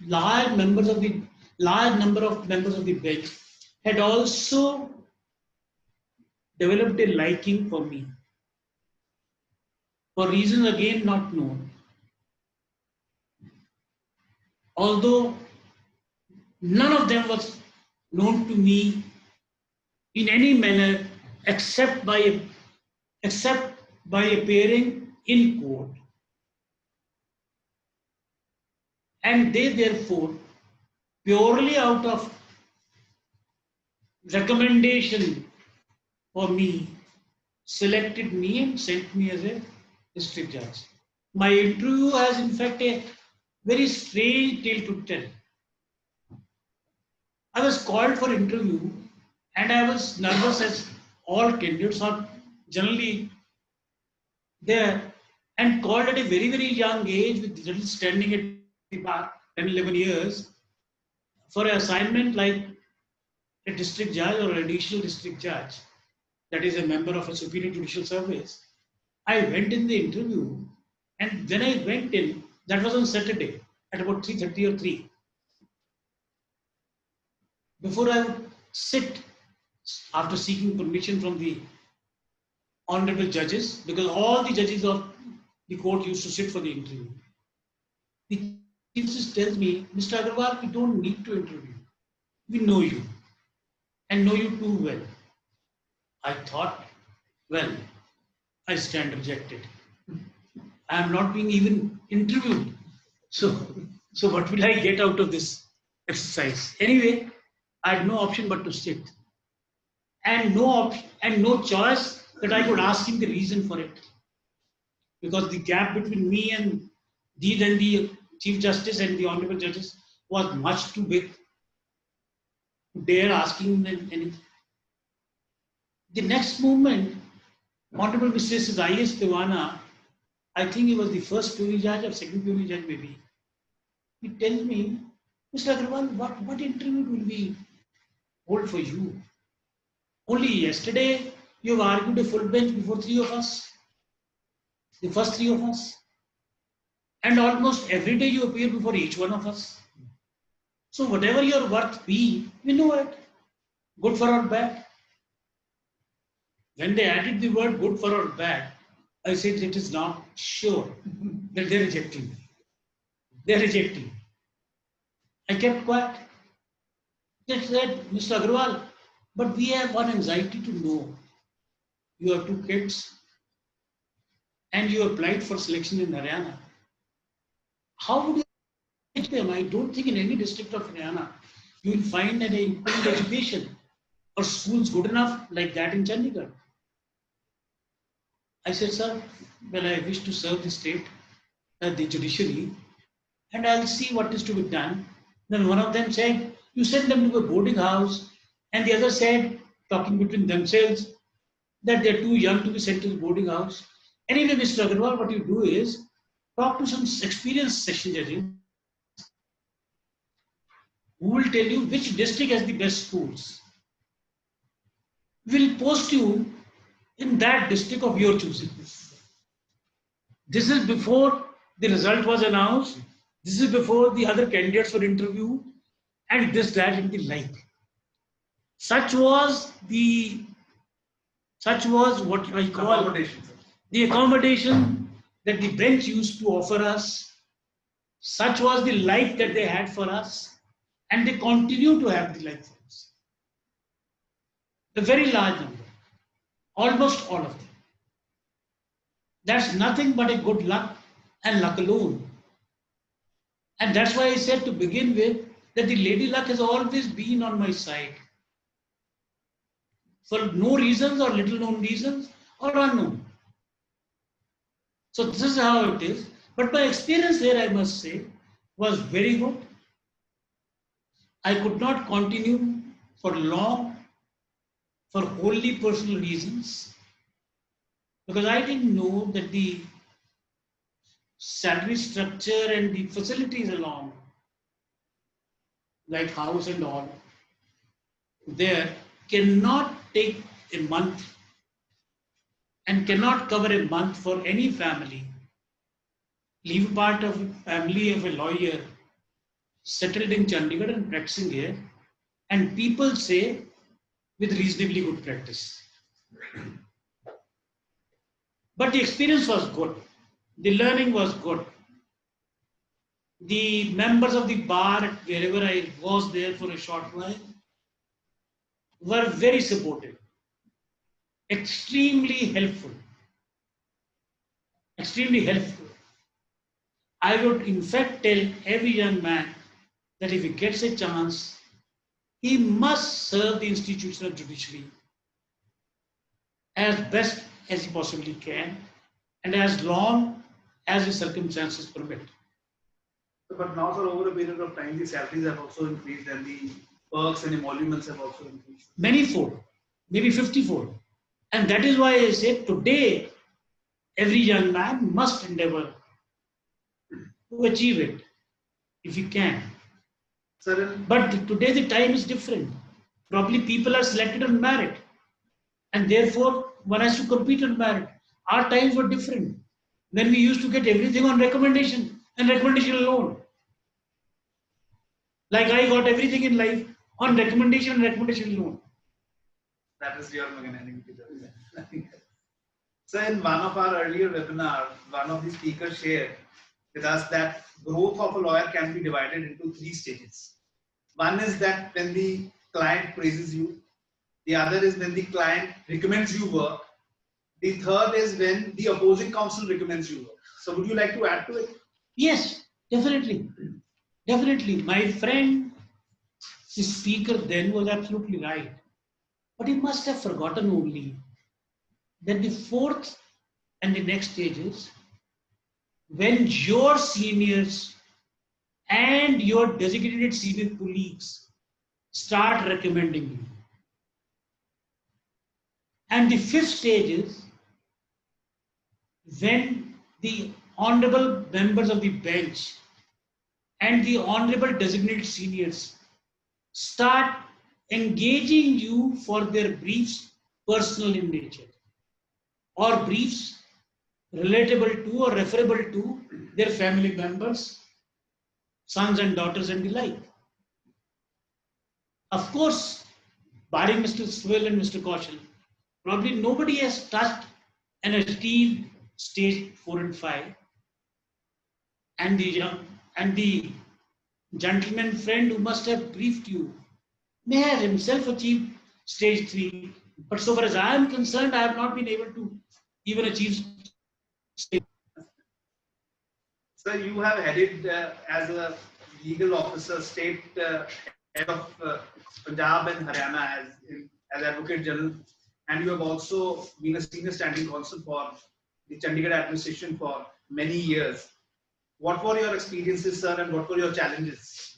large number of members of the bench had also developed a liking for me, for reasons again not known. Although none of them was known to me in any manner except by appearing in court. And they therefore, purely out of recommendation for me, selected me and sent me as a district judge. My interview has in fact a very strange tale to tell. I was called for interview and I was nervous, as all candidates are generally there, and called at a very, very young age with little standing at the bar, 10, 11 years, for an assignment like a district judge or an additional district judge, that is a member of a superior judicial service. I went in the interview, and when I went in, that was on Saturday at about 3:30 or 3. Before I would sit, after seeking permission from the honorable judges, because all the judges of the court used to sit for the interview, the chief justice tells me, Mr. Agarwal, we don't need to interview. We know you and know you too well. I thought, well, I stand rejected. I am not being even interviewed. So what will I get out of this exercise? Anyway, I had no option but to sit. And no choice that I could ask him the reason for it. Because the gap between me and the Chief Justice and the Honorable Judges was much too big to dare asking them anything. The next moment, Honorable Mrs. I.S. Dewana, I think he was the first purely judge or second purely judge maybe, he tells me, Mr. Agarwal, what interview will we hold for you? Only yesterday you have argued a full bench before 3 of us, the first 3 of us. And almost every day you appear before each one of us. So whatever your worth be, we know it, good for or bad. When they added the word good for or bad, I said it is not sure that they're rejecting me. They're rejecting. I kept quiet. They said, Mr. Agarwal, but we have one anxiety to know. You have 2 kids and you applied for selection in Haryana. How would you educate them? I don't think in any district of Haryana you will find an improved education or schools good enough like that in Chandigarh. I said, sir, well, I wish to serve the state, the judiciary, and I'll see what is to be done. Then one of them said, you send them to a boarding house, and the other said, talking between themselves, that they're too young to be sent to the boarding house. Anyway, Mr. Agarwal, what you do is talk to some experienced session judges who will tell you which district has the best schools. We'll post you in that district of your choosing. This is before the result was announced. This is before the other candidates were interviewed, and this, that, and the like. Such was what I call the accommodation that the bench used to offer us. Such was the life that they had for us, and they continue to have the life for us. A very large number, almost all of them. That's nothing but a good luck and luck alone. And that's why I said to begin with that the lady luck has always been on my side. For no reasons or little known reasons or unknown. So this is how it is. But my experience there, I must say, was very good. I could not continue for long for wholly personal reasons, because I didn't know that the salary structure and the facilities along like house and all, there cannot take a month and cannot cover a month for any family. Leave part of a family of a lawyer settled in Chandigarh and practicing here, and people say with reasonably good practice. But the experience was good. The learning was good. The members of the bar, wherever I was there for a short while, were very supportive, extremely helpful. Extremely helpful. I would in fact tell every young man that if he gets a chance, he must serve the institution of judiciary as best as he possibly can and as long as the circumstances permit. But now, sir, over a period of time, the salaries have also increased and the perks and emoluments have also increased. Many-fold, maybe 50-fold. And that is why I say today, every young man must endeavor to achieve it, if he can. Sir, But today the time is different. Probably people are selected on merit. And therefore, one has to compete on merit. Our times were different. When we used to get everything on recommendation and recommendation alone. Like I got everything in life on recommendation and recommendation alone. that is your magnanimity. So in one of our earlier webinars, one of the speakers shared with us that growth of a lawyer can be divided into 3 stages. One is that when the client praises you, the other is when the client recommends you work, the third is when the opposing counsel recommends you work. So would you like to add to it? Yes, definitely. Definitely. My friend, the speaker then was absolutely right. But he must have forgotten only that the 4th and the next stage is when your seniors and your designated senior colleagues start recommending you. And the 5th stage is when the honorable members of the bench and the honorable designated seniors start engaging you for their briefs personal in nature or briefs relatable to or referable to their family members, sons and daughters and the like. Of course, barring Mr. Swell and Mr. Kaushal, probably nobody has touched and achieved stage 4 and 5. And the gentleman friend who must have briefed you may have himself achieved stage 3. But so far as I am concerned, I have not been able to even achieve stage. Sir, you have headed as a legal officer, state head of Punjab and Haryana as Advocate General, and you have also been a senior standing counsel for the Chandigarh administration for many years. What were your experiences, sir, and what were your challenges?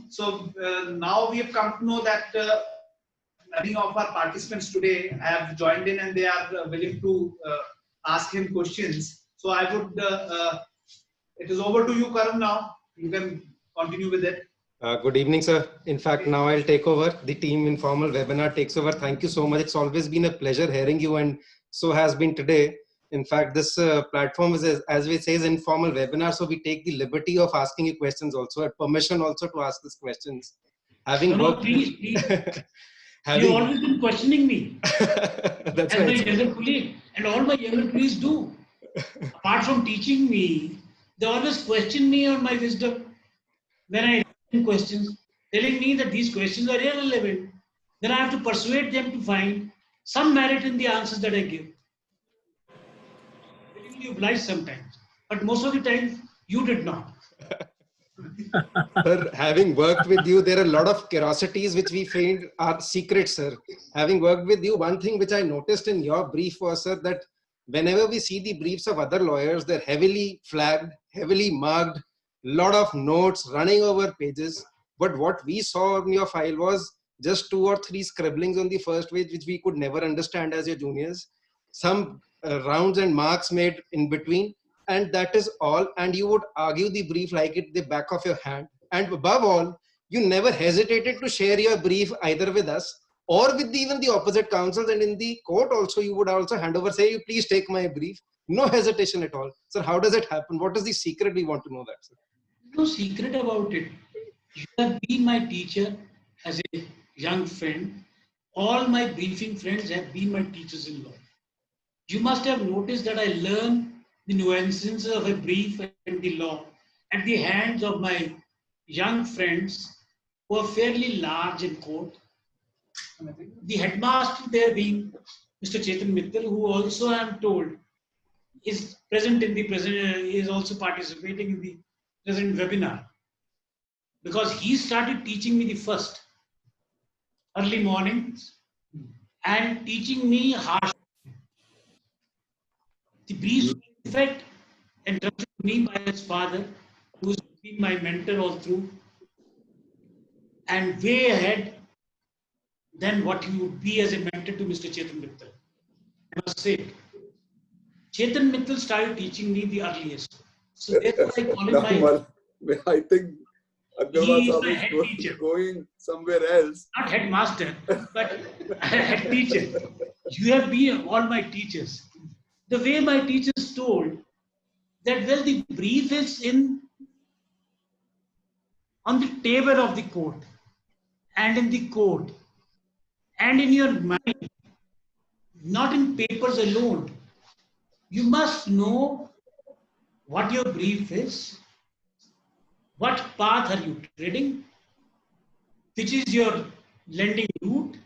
So now we have come to know that many of our participants today have joined in and they are willing to ask him questions. So I would, it is over to you, Karan, now. You can continue with it. Good evening, sir. In fact, now I'll take over. The team informal webinar takes over. Thank you so much. It's always been a pleasure hearing you, and so has been today. In fact, this platform is, as we say, is informal webinar. So we take the liberty of asking you questions also, at permission also to ask these questions. Having worked, please. You've always been questioning me. That's as right. my younger colleague, and all my younger colleagues do. Apart from teaching me, they always question me on my wisdom. When I ask questions, telling me that these questions are irrelevant, then I have to persuade them to find some merit in the answers that I give. You oblige sometimes, but most of the time you did not. Sir, having worked with you, there are a lot of curiosities which we find are secrets, sir. Having worked with you, one thing which I noticed in your brief was, sir, that whenever we see the briefs of other lawyers, they're heavily flagged, heavily marked, lot of notes running over pages. But what we saw in your file was just 2 or 3 scribblings on the first page, which we could never understand as your juniors, some rounds and marks made in between, and that is all. And you would argue the brief like it the back of your hand. And above all, you never hesitated to share your brief either with us or with even the opposite counsels. And in the court also, you would also hand over, say, please take my brief. No hesitation at all. Sir, how does it happen? What is the secret? We want to know that, sir. No secret about it. You have been my teacher as a young friend. All my briefing friends have been my teachers in law. You must have noticed that I learned the nuances of a brief and the law at the hands of my young friends who are fairly large in court. The headmaster there being Mr. Chetan Mittal, who also I am told is present in the present, is also participating in the present webinar, because he started teaching me the first early mornings and teaching me harsh. The brief, in fact, entrusted to me by his father, who has been my mentor all through, and way ahead than what he would be as a mentor to Mr. Chetan Mittal. I must say, Chetan Mittal started teaching me the earliest. So therefore I call him I think he is my Agarwal head is teacher. going somewhere else. Not headmaster, but head teacher. You have been all my teachers. The way my teachers told that, well, the brief is on the table of the court and in the court and in your mind, not in papers alone. You must know what your brief is, what path are you treading, which is your landing route,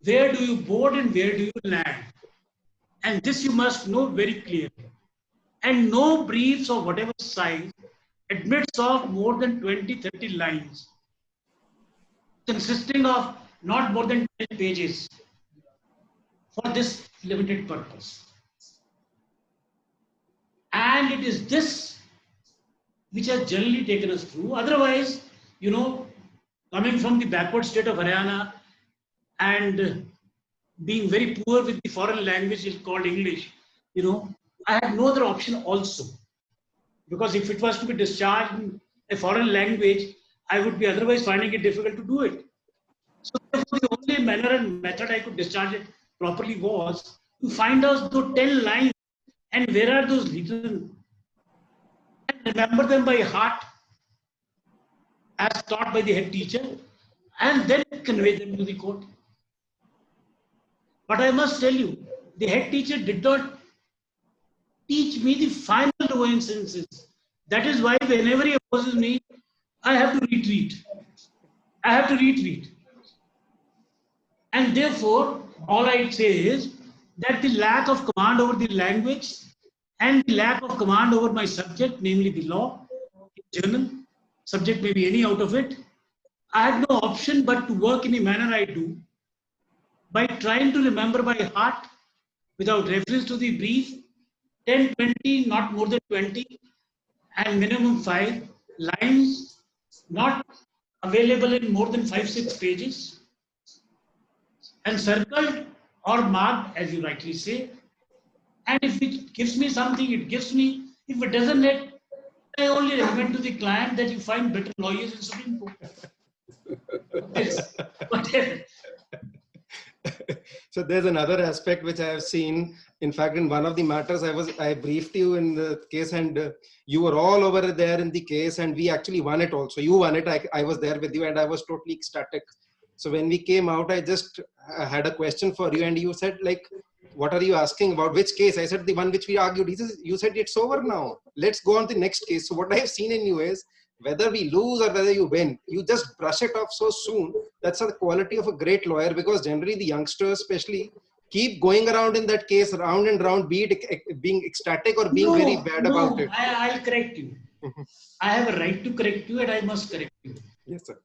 where do you board and where do you land. And this you must know very clearly. And no briefs of whatever size admits of more than 20-30 lines, consisting of not more than 10 pages for this limited purpose. And it is this which has generally taken us through. Otherwise, you know, coming from the backward state of Haryana and being very poor with the foreign language is called English, you know, I had no other option also. Because if it was to be discharged in a foreign language, I would be otherwise finding it difficult to do it. So therefore, the only manner and method I could discharge it properly was to find out those 10 lines and where are those written, and remember them by heart as taught by the head teacher, and then convey them to the court. But I must tell you, the head teacher did not teach me the final nuances. That is why whenever he opposes me, I have to retreat. I have to retreat. And therefore, all I say is that the lack of command over the language and the lack of command over my subject, namely the law, the journal, subject may be any out of it, I had no option but to work in a manner I do by trying to remember by heart, without reference to the brief, 10, 20, not more than 20, and minimum 5 lines, not available in more than 5-6 pages, and circled or marked, as you rightly say. And if it gives me something, it gives me. If it doesn't, I only recommend to the client that you find better lawyers in Supreme Court. Whatever. So there's another aspect which I have seen. In fact, in one of the matters, I briefed you in the case, and you were all over there in the case, and we actually won it also. You won it. I was there with you, and I was totally ecstatic. So when we came out, I just had a question for you, and you said, like, what are you asking about? Which case? I said, the one which we argued. You said, it's over now. Let's go on to the next case. So what I have seen in you is, whether we lose or whether you win, you just brush it off so soon. That's the quality of a great lawyer, because generally the youngsters especially keep going around in that case, round and round, be it being ecstatic or being very bad about it. I'll correct you. I have a right to correct you, and I must correct you. Yes, sir.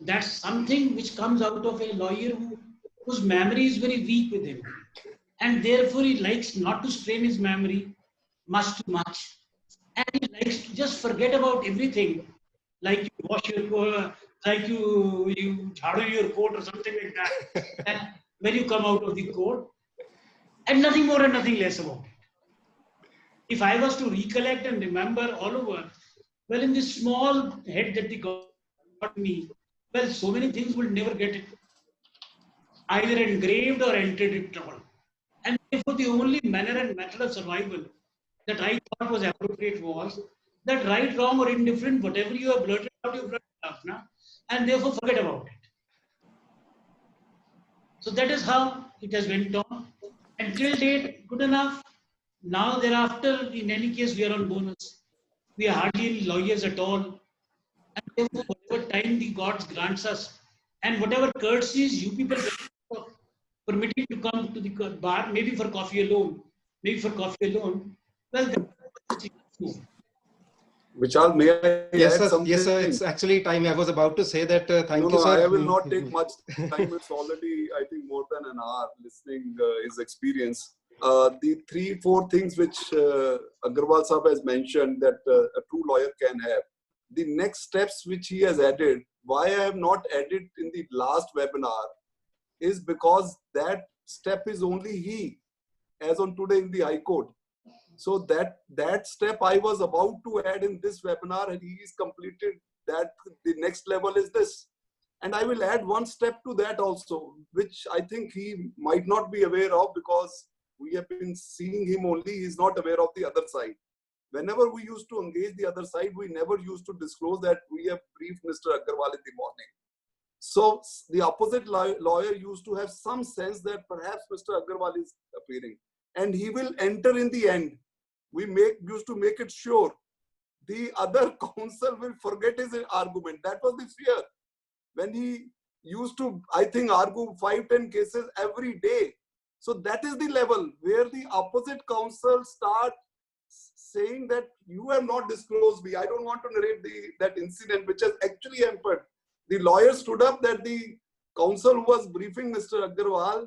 That's something which comes out of a lawyer whose memory is very weak with him, and therefore he likes not to strain his memory much too much, and he likes to just forget about everything like you wash your coat, like you jhadu your coat or something like that. And when you come out of the court, and nothing more and nothing less about it. If I was to recollect and remember all over, well, in this small head that they got me, well, so many things will never get it either engraved or entered in trouble. And therefore, the only manner and method of survival that I thought was appropriate was that right, wrong, or indifferent, whatever you have blurted out, you blurted out, na? And therefore forget about it. So that is how it has went on. Until date, good enough. Now, thereafter, in any case, we are on bonus. We are hardly any lawyers at all. And therefore, whatever time the gods grants us, and whatever courtesies you people get permitting to come to the bar, maybe for coffee alone, well, that's Vishal, may I Yes, add sir. something? Yes, sir. It's actually time. I was about to say that. Thank you, sir. I will not take much time. It's already, I think, more than an hour listening his experience. The 3-4 things which Agarwal Sahab has mentioned that a true lawyer can have. The next steps which he has added, why I have not added in the last webinar, is because that step is only he, as on today in the High Court. So that step I was about to add in this webinar, and he is completed that. The next level is this. And I will add one step to that also, which I think he might not be aware of because we have been seeing him only. He's not aware of the other side. Whenever we used to engage the other side, we never used to disclose that we have briefed Mr. Agarwal in the morning. So the opposite lawyer used to have some sense that perhaps Mr. Agarwal is appearing, and he will enter in the end. We used to make it sure the other counsel will forget his argument. That was the fear. When he used to, I think, argue 5-10 cases every day. So that is the level where the opposite counsel start saying that you have not disclosed me. I don't want to narrate that incident which has actually hampered. The lawyer stood up that the counsel who was briefing Mr. Agarwal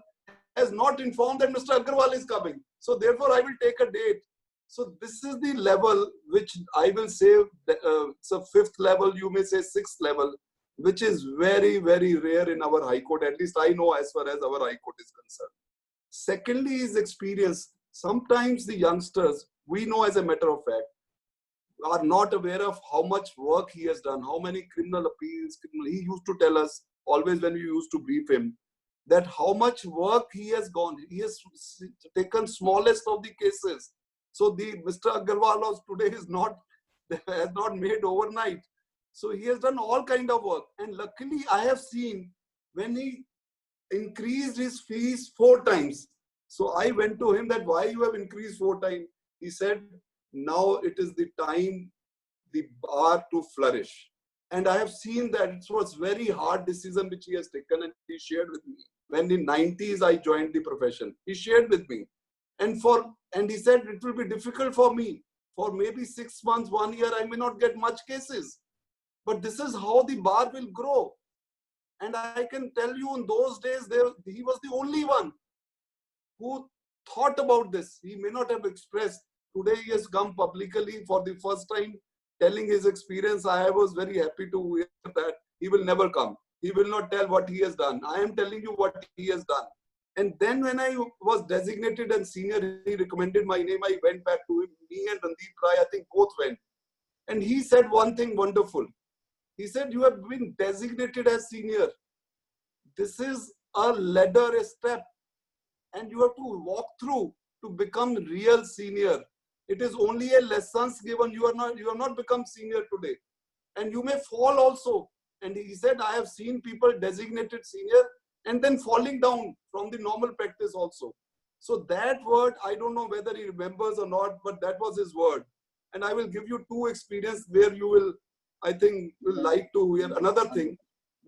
has not informed that Mr. Agarwal is coming. So therefore, I will take a date. So this is the level which I will say, it's a 5th level, you may say 6th level, which is very, very rare in our High Court. At least I know as far as our High Court is concerned. Secondly is experience. Sometimes the youngsters, we know as a matter of fact, are not aware of how much work he has done, how many criminal appeals. He used to tell us always when we used to brief him that how much work he has gone. He has taken smallest of the cases. So the Mr. Agarwal of today has not made overnight. So he has done all kind of work. And luckily I have seen when he increased his fees 4 times. So I went to him that why you have increased 4 times. He said, now it is the time, the bar to flourish. And I have seen that it was very hard decision which he has taken, and he shared with me. When in 90s I joined the profession, he shared with me. And he said it will be difficult for me. For maybe 6 months, 1 year, I may not get much cases. But this is how the bar will grow. And I can tell you in those days, he was the only one who thought about this. He may not have expressed. Today he has come publicly for the first time telling his experience. I was very happy to hear that. He will never come. He will not tell what he has done. I am telling you what he has done. And then when I was designated and senior, he recommended my name. I went back to him. Me and Randeep Rai, I think both went. And he said one thing wonderful. He said, you have been designated as senior. This is a ladder, a step. And you have to walk through to become real senior. It is only a lessons given. You have not become senior today. And you may fall also. And he said, I have seen people designated senior and then falling down from the normal practice also. So that word, I don't know whether he remembers or not, but that was his word. And I will give you 2 experiences where you will, I think, will like to hear another thing.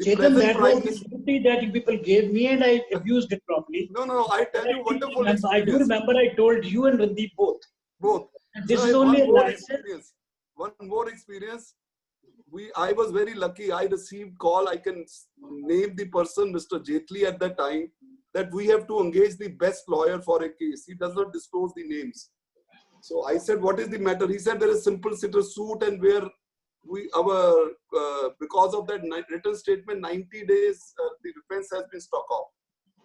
Chetan, that was the duty that you people gave me and I abused it properly. No, I tell you wonderful experience. I do remember I told you and Randeep both. And this is only a license. One more experience. I was very lucky. I received call. I can name the person, Mr. Jaitley at that time, that we have to engage the best lawyer for a case. He does not disclose the names. So I said, what is the matter? He said, there is simple sitter suit and wear because of that written statement, 90 days, the defense has been struck off.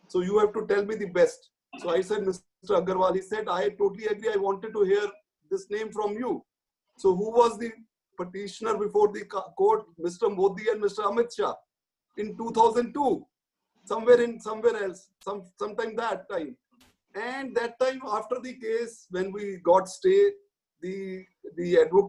So you have to tell me the best. So I said, Mr. Agarwal, he said, I totally agree. I wanted to hear this name from you. So who was the petitioner before the court? Mr. Modi and Mr. Amit Shah in 2002, somewhere else, sometime that time. And that time after the case, when we got stay, the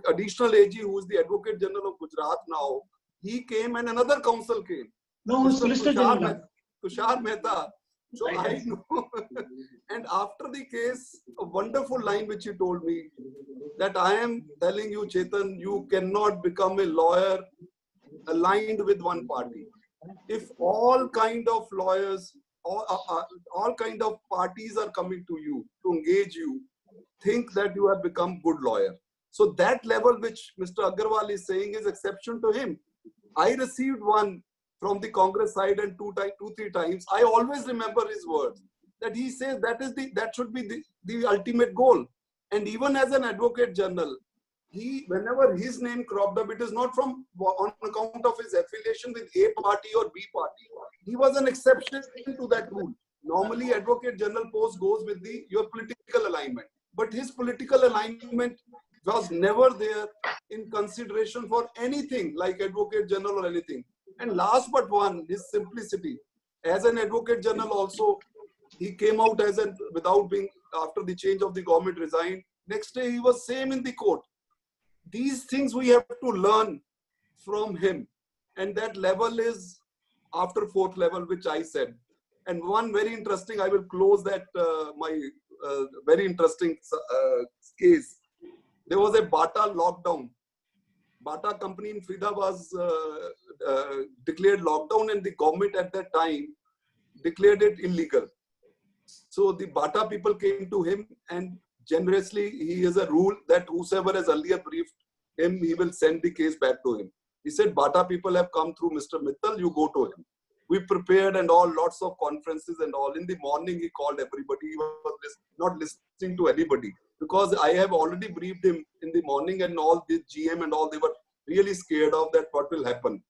additional AG, who is the Advocate General of Gujarat now, he came and another counsel came. No, who's Solicitor General? Tushar Mehta. So I know. And after the case, a wonderful line which he told me, that I am telling you, Chetan, you cannot become a lawyer aligned with one party. If all kind of lawyers, all kind of parties are coming to you to engage you, think that you have become good lawyer. So that level which Mr. Agarwal is saying is exception to him. I received one from the Congress side and two, three times. I always remember his words that he says that should be the ultimate goal. And even as an Advocate General, whenever his name cropped up, it is not on account of his affiliation with A party or B party. He was an exception to that rule. Normally, Advocate General post goes with your political alignment. But his political alignment was never there in consideration for anything like Advocate General or anything. And last but one, his simplicity. As an Advocate General also, he came out without being, after the change of the government, resigned. Next day, he was same in the court. These things we have to learn from him. And that level is after fourth level, which I said. And one very interesting, I will close that, my very interesting case. There was a Bata lockdown. Bata company in Frida was declared lockdown, and the government at that time declared it illegal. So the Bata people came to him, and generously he has a rule that whosoever has earlier briefed him, he will send the case back to him. He said, Bata people have come through Mr. Mittal, you go to him. We prepared and all, lots of conferences and all. In the morning, he called everybody. He was not listening to anybody because I have already briefed him in the morning, and all the GM and all, they were really scared of that what will happen.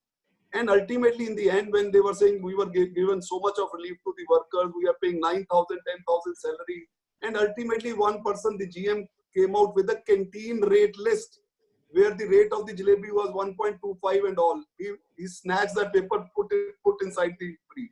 And ultimately, in the end, when they were saying we were given so much of relief to the workers, we are paying 9,000, 10,000 salary. And ultimately, one person, the GM, came out with a canteen rate list where the rate of the jalebi was 1.25 and all. He snatched that paper, put inside the brief.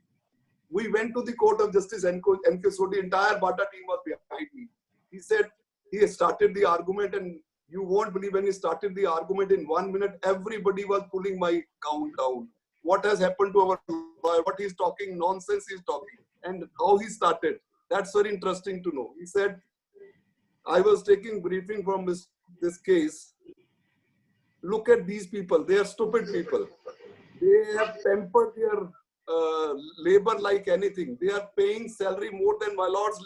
We went to the Court of Justice, NK Sodhi, entire Bata team was behind me. He said, he started the argument, and you won't believe when he started the argument, in 1 minute, everybody was pulling my count down. What has happened to our lawyer? What he's talking, nonsense he's talking, and how he started. That's very interesting to know. He said, I was taking briefing from this case. Look at these people. They are stupid people. They have pampered their labor like anything. They are paying salary more than my lord's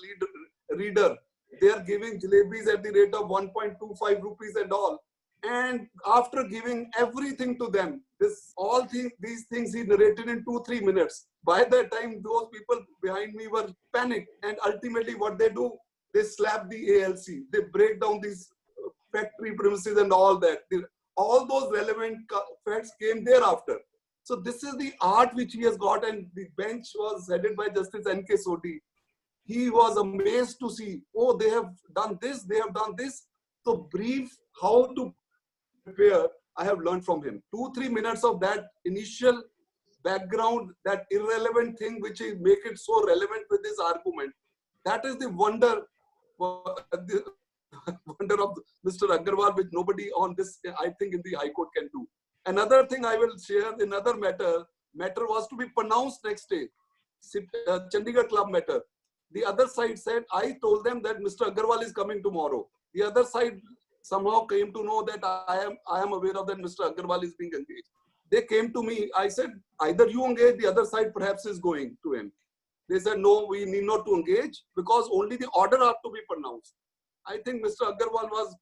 reader. They are giving jalebis at the rate of 1.25 rupees and all. And after giving everything to them, these things he narrated in 2-3 minutes. By that time, those people behind me were panicked. And ultimately what they do, they slap the ALC. They break down these factory premises and all that. All those relevant facts came thereafter. So this is the art which he has got, and the bench was headed by Justice NK Sodhi. He was amazed to see, oh, they have done this, they have done this. So brief, how to prepare, I have learned from him. 2-3 minutes of that initial background, that irrelevant thing which is make it so relevant with his argument. That is the wonder of Mr. Agarwal, which nobody on this, I think, in the High Court can do. Another thing I will share, another matter was to be pronounced next day, Chandigarh Club matter. The other side said, I told them that Mr. Agarwal is coming tomorrow. The other side somehow came to know that I am aware of that Mr. Agarwal is being engaged. They came to me. I said, either you engage, the other side perhaps is going to him. They said, no, we need not to engage because only the order have to be pronounced. I think Mr. Agarwal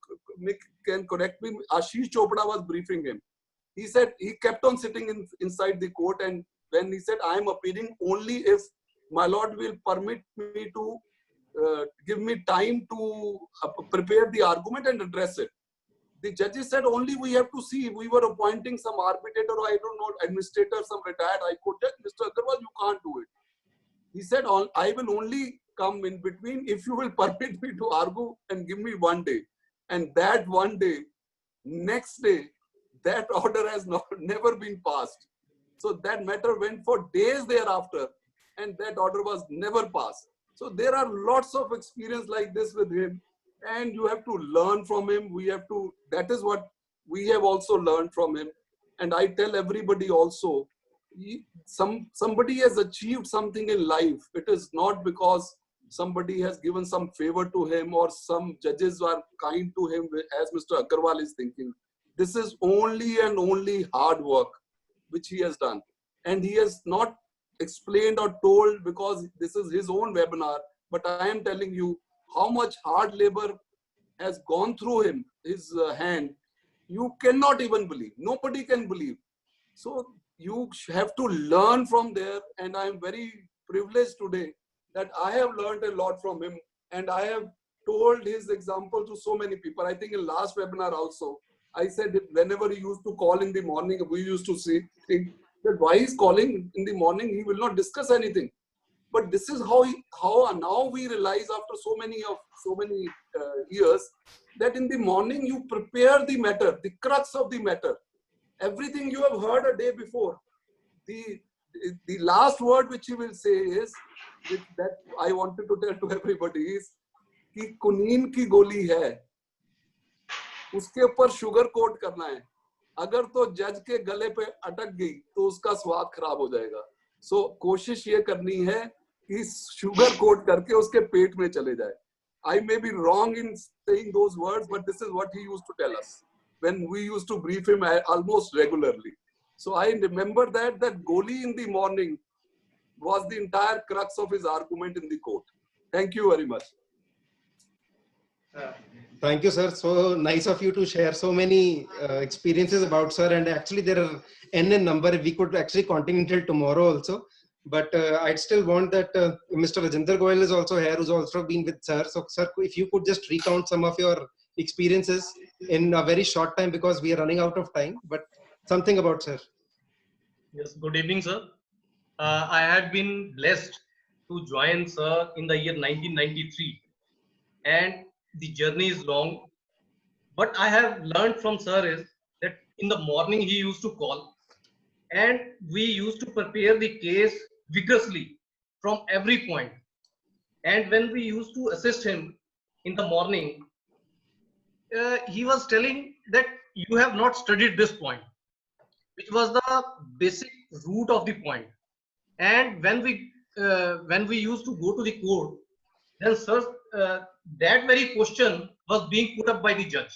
can correct me. Ashish Chopra was briefing him. He said he kept on sitting inside the court, and when he said, I am appealing only if my lord will permit me to give me time to prepare the argument and address it. The judges said only we have to see. We were appointing some arbitrator or I don't know, administrator, some retired high court judge. Mr. Agarwal, you can't do it. He said, I will only come in between if you will permit me to argue and give me 1 day. And that 1 day, next day, that order has never been passed. So that matter went for days thereafter, and that order was never passed. So there are lots of experience like this with him, and you have to learn from him. That is what we have also learned from him. And I tell everybody also, somebody has achieved something in life. It is not because somebody has given some favor to him or some judges are kind to him, as Mr. Agarwal is thinking. This is only and only hard work which he has done. And he has not explained or told because this is his own webinar, but I am telling you how much hard labor has gone through his hand. You cannot even believe. Nobody can believe. So you have to learn from there. And I am very privileged today that I have learned a lot from him. And I have told his example to so many people. I think in last webinar also, I said that whenever he used to call in the morning, we used to think that why he's calling in the morning, he will not discuss anything. But this is how now we realize after so many years that in the morning you prepare the matter, the crux of the matter. Everything you have heard a day before. The last word which he will say is, that I wanted to tell to everybody is, कि कुनीन की गोली है, उसके ऊपर sugar coat करना है. अगर तो जज के गले पे अटक गई तो उसका स्वाद खराब हो जाएगा. सो कोशिश ये करनी है कि शुगर कोट करके उसके पेट में चले जाए. I may be wrong in saying those words, but this is what he used to tell us when we used to brief him almost regularly. So I remember that Goli in the morning was the entire crux of his argument in the court. Thank you very much. Thank you, sir. So nice of you to share so many experiences about sir. And actually there are n number. We could actually continue till tomorrow also. But I'd still want that Mr. Rajinder Goyal is also here, who's also been with sir. So sir, if you could just recount some of your experiences in a very short time, because we are running out of time, but something about sir. Yes, good evening, sir. I had been blessed to join sir in the year 1993, and the journey is long. What I have learned from sir is that in the morning he used to call, and we used to prepare the case vigorously from every point. And when we used to assist him in the morning, he was telling that you have not studied this point, which was the basic root of the point. And when we used to go to the court, then sir, that very question was being put up by the judge,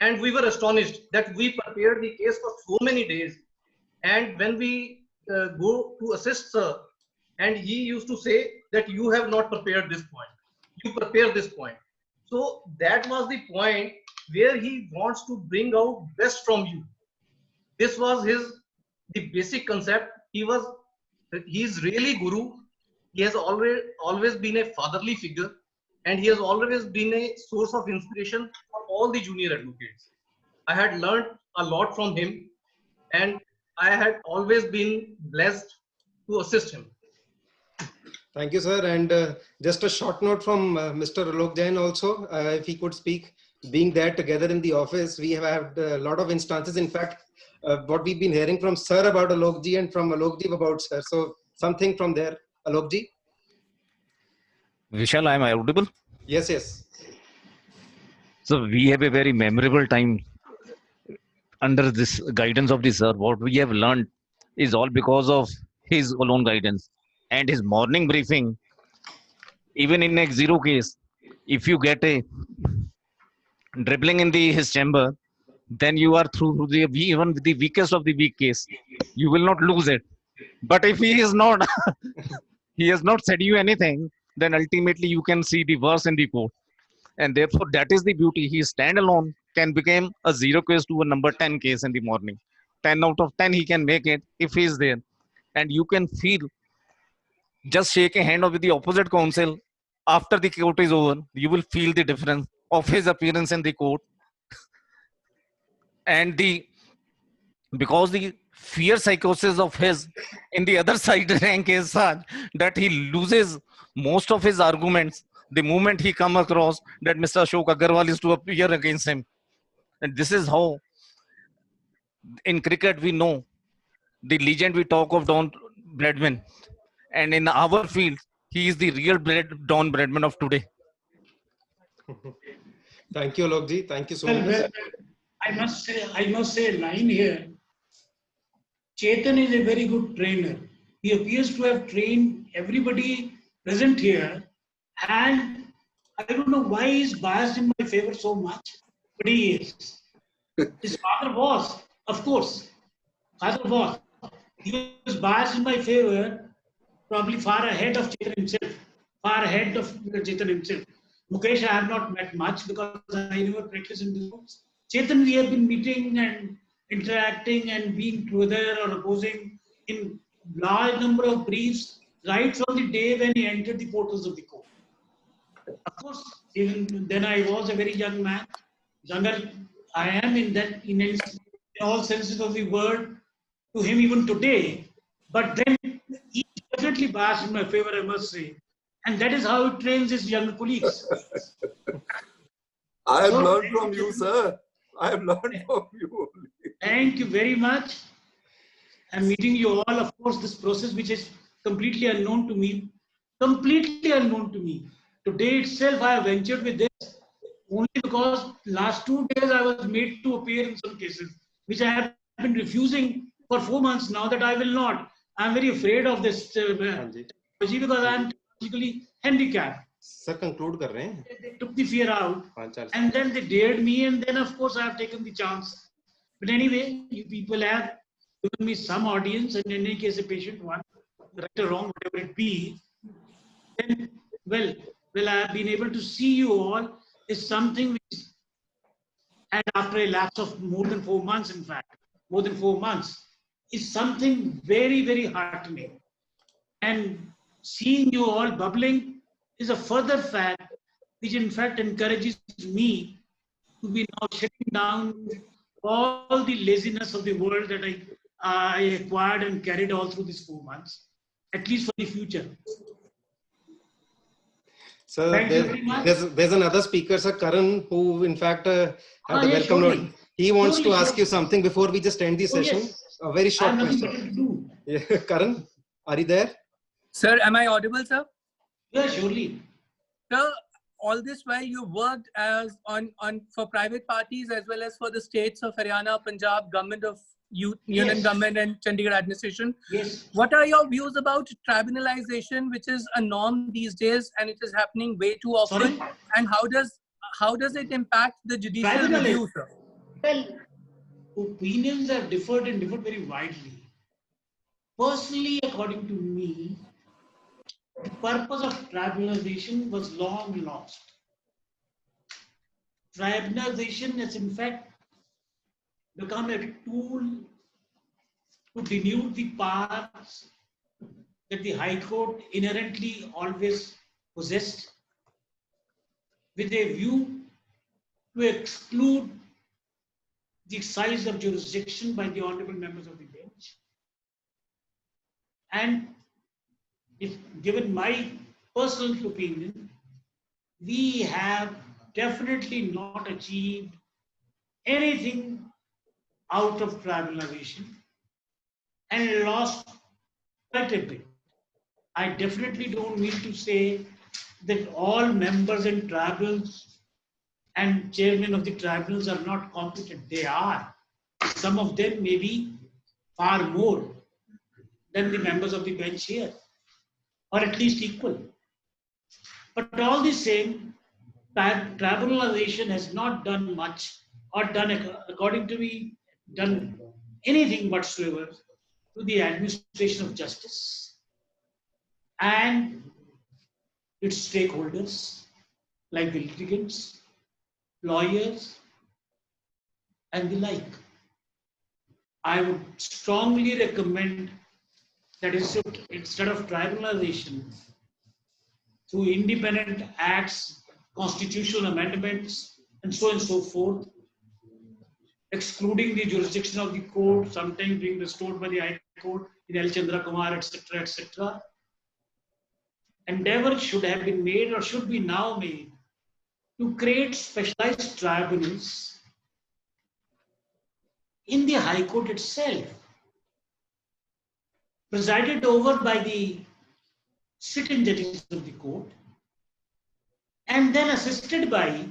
and we were astonished that we prepared the case for so many days. And when we go to assist sir, and he used to say that you have not prepared this point, you prepare this point. So that was the point where he wants to bring out best from you. This was the basic concept. He's really guru. He has always been a fatherly figure, and he has always been a source of inspiration for all the junior advocates. I had learned a lot from him, and I had always been blessed to assist him. Thank you, sir. And just a short note from Mr. Alok Jain also, if he could speak. Being there together in the office, we have had a lot of instances. In fact, what we've been hearing from sir about Alok ji and from Alok ji about sir. So something from there, Alok ji. Vishal, am I audible? Yes, yes. So we have a very memorable time under this guidance of the sir. What we have learned is all because of his alone guidance and his morning briefing. Even in a zero case, if you get a dribbling in his chamber, then you are through even the weakest of the weak case. You will not lose it. But if he is not, he has not said you anything, then ultimately you can see the worst in the court. And therefore, that is the beauty. He stand alone can become a zero case to a number 10 case in the morning. 10 out of 10 he can make it if he is there. And you can feel, just shake a hand with the opposite counsel. After the court is over, you will feel the difference of his appearance in the court. and because the fear psychosis of his in the other side rank is such that he loses most of his arguments the moment he come across that Mr. Ashok Agarwal is to appear against him. And this is how in cricket we know the legend we talk of Don Bradman. And in our field, he is the real Don Bradman of today. Thank you, Alokji. Thank you so Well, much. well, I must say a line here. Chetan is a very good trainer. He appears to have trained everybody present here, and I don't know why he's biased in my favor so much, but he is. His father was, of course, father was. He was biased in my favor, probably far ahead of Chetan himself, far ahead of Chetan himself. Mukesh, I have not met much because I never practice in this books. Chetan, we have been meeting and interacting and being together or opposing in large number of briefs right from the day when he entered the portals of the court. Of course, even then I was a very young man. Younger I am in all senses of the word to him even today. But then he definitely biased in my favor, I must say. And that is how he trains his young colleagues. I have learned from you, sir. I have learned from you. Thank you very much. I'm meeting you all. Of course, this process which is completely unknown to me. Today itself, I have ventured with this only because last 2 days I was made to appear in some cases, which I have been refusing for 4 months now that I will not. I'm very afraid of this technology because I'm technologically handicapped. Sir, conclude कर रहे हैं. They took the fear out and then they dared me, and then of course I have taken the chance. But anyway, you people have given me some audience, and in any case a patient one, right or wrong, whatever it be, then well I have been able to see you all is something which, and after a lapse of more than 4 months, in fact, more than 4 months, is something very, very heartening. And seeing you all bubbling is a further fact which in fact encourages me to be now shutting down all the laziness of the world that I acquired and carried all through these 4 months, at least for the future. So there's another speaker, Sir Karan, who in fact had a welcome note. He wants to ask you something before we just end the session. Yes. A very short question. Yeah. Karan, are you there? Sir, am I audible, sir? Yeah, surely. Sir, all this while you worked as on for private parties as well as for the states of Haryana, Punjab, government of union government and Chandigarh administration. Yes. What are your views about tribunalization, which is a norm these days and it is happening way too often? Sorry? And how does it impact the judicial review, sir? Well, opinions have differed and differed very widely. Personally, according to me, the purpose of tribunalization was long lost. Tribunalization has in fact become a tool to denude the powers that the High Court inherently always possessed, with a view to exclude the exercise of jurisdiction by the honorable members of the bench. And if given my personal opinion, we have definitely not achieved anything out of tribunalization and lost quite a bit. I definitely don't mean to say that all members in tribunals and chairmen of the tribunals are not competent. They are. Some of them may be far more than the members of the bench here, or at least equal. But all the same, tribunalization has not done much or done, according to me, done anything whatsoever to the administration of justice and its stakeholders like the litigants, lawyers, and the like. I would strongly recommend that instead of tribunalization, through independent acts, constitutional amendments, and so forth, excluding the jurisdiction of the court, sometimes being restored by the High Court in L. Chandra Kumar, etc., etc. Endeavor should have been made or should be now made to create specialized tribunals in the High Court itself, presided over by the sitting judges of the court, and then assisted by,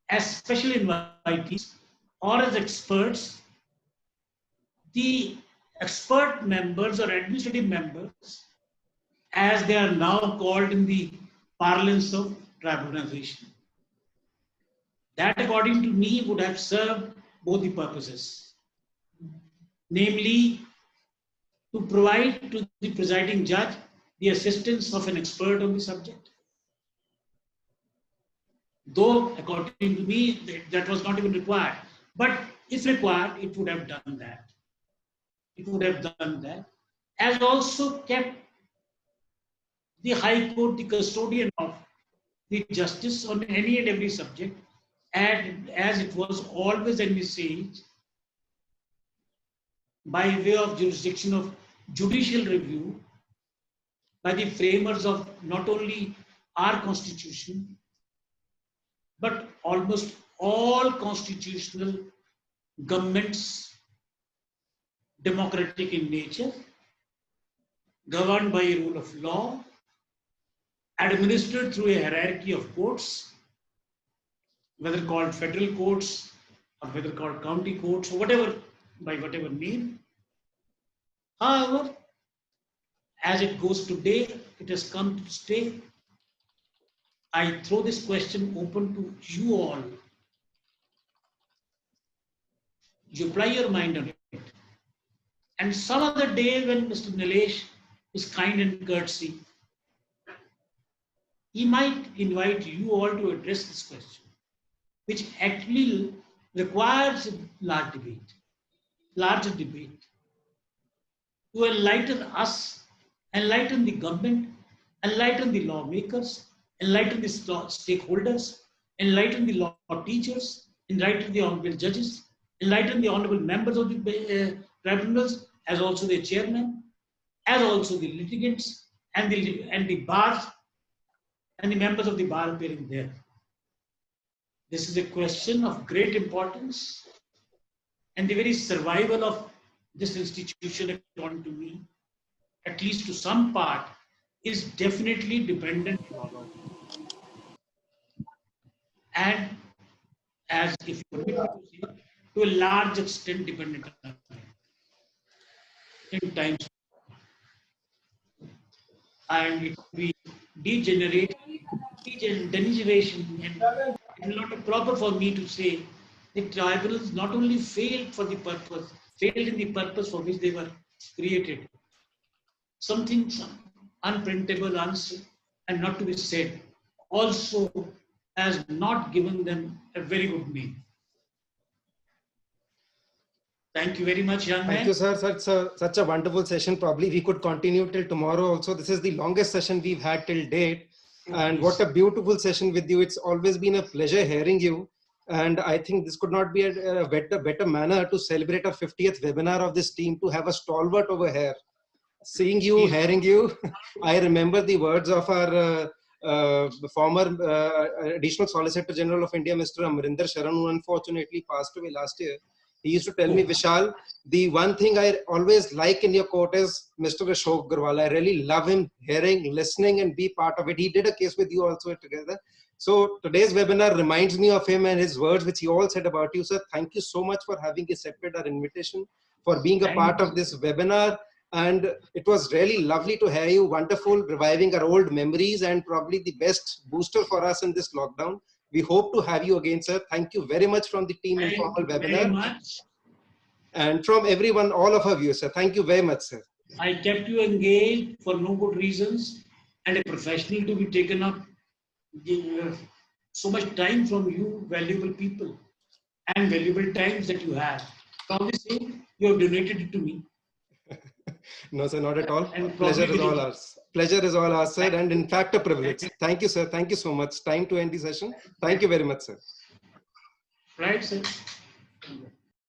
as special invitees or as experts, the expert members or administrative members, as they are now called in the parlance of tribunalization. That, according to me, would have served both the purposes, namely to provide to the presiding judge the assistance of an expert on the subject. Though, according to me, that was not even required. But if required, it would have done that. It would have done that. As also kept the High Court the custodian of the justice on any and every subject, and as it was always envisaged by way of jurisdiction of judicial review by the framers of not only our constitution, but almost all constitutional governments, democratic in nature, governed by a rule of law, administered through a hierarchy of courts, whether called federal courts or whether called county courts or whatever, by whatever name. However, as it goes today, it has come to stay. I throw this question open to you all. You apply your mind on it. And some other day when Mr. Nilesh is kind and courtesy, he might invite you all to address this question, which actually requires a larger debate, to enlighten us, enlighten the government, enlighten the lawmakers, enlighten the stakeholders, enlighten the law teachers, enlighten the honorable judges, enlighten the honorable members of the tribunals, as also the chairman, as also the litigants and the bars and the members of the bar appearing there. This is a question of great importance, and the very survival of this institution, according to me, at least to some part, is definitely dependent on, and as if you permit me to say, to a large extent dependent on in times. And it will be degeneration, and it will not be proper for me to say the tribunals not only failed in the purpose for which they were created. Some unprintable, and not to be said, also has not given them a very good name. Thank you very much, young man. Thank you, sir. Such a wonderful session. Probably we could continue till tomorrow also. This is the longest session we've had till date. And what a beautiful session with you. It's always been a pleasure hearing you. And I think this could not be a better manner to celebrate our 50th webinar of this team, to have a stalwart over here. Seeing you, hearing you, I remember the words of our former Additional Solicitor General of India, Mr. Amrinder Sharan, who unfortunately passed away last year. He used to tell me, Vishal, the one thing I always like in your quote is Mr. Ashok Agarwal. I really love him, hearing, listening, and be part of it. He did a case with you also together. So today's webinar reminds me of him and his words, which he all said about you, sir. Thank you so much for having accepted our invitation, for being a part of this webinar. And it was really lovely to hear you. Wonderful, reviving our old memories, and probably the best booster for us in this lockdown. We hope to have you again, sir. Thank you very much from the team Informal Webinar. And from everyone, all of our viewers, sir. Thank you very much, sir. I kept you engaged for no good reasons, and a professional to be taken up. So much time from you, valuable people, and valuable times that you have. From the same, you have donated it to me. No, sir, not at all. Pleasure is all ours. Pleasure is all ours, sir, and in fact, a privilege. Thank you, sir. Thank you so much. Time to end the session. Thank you very much, sir. Right, sir.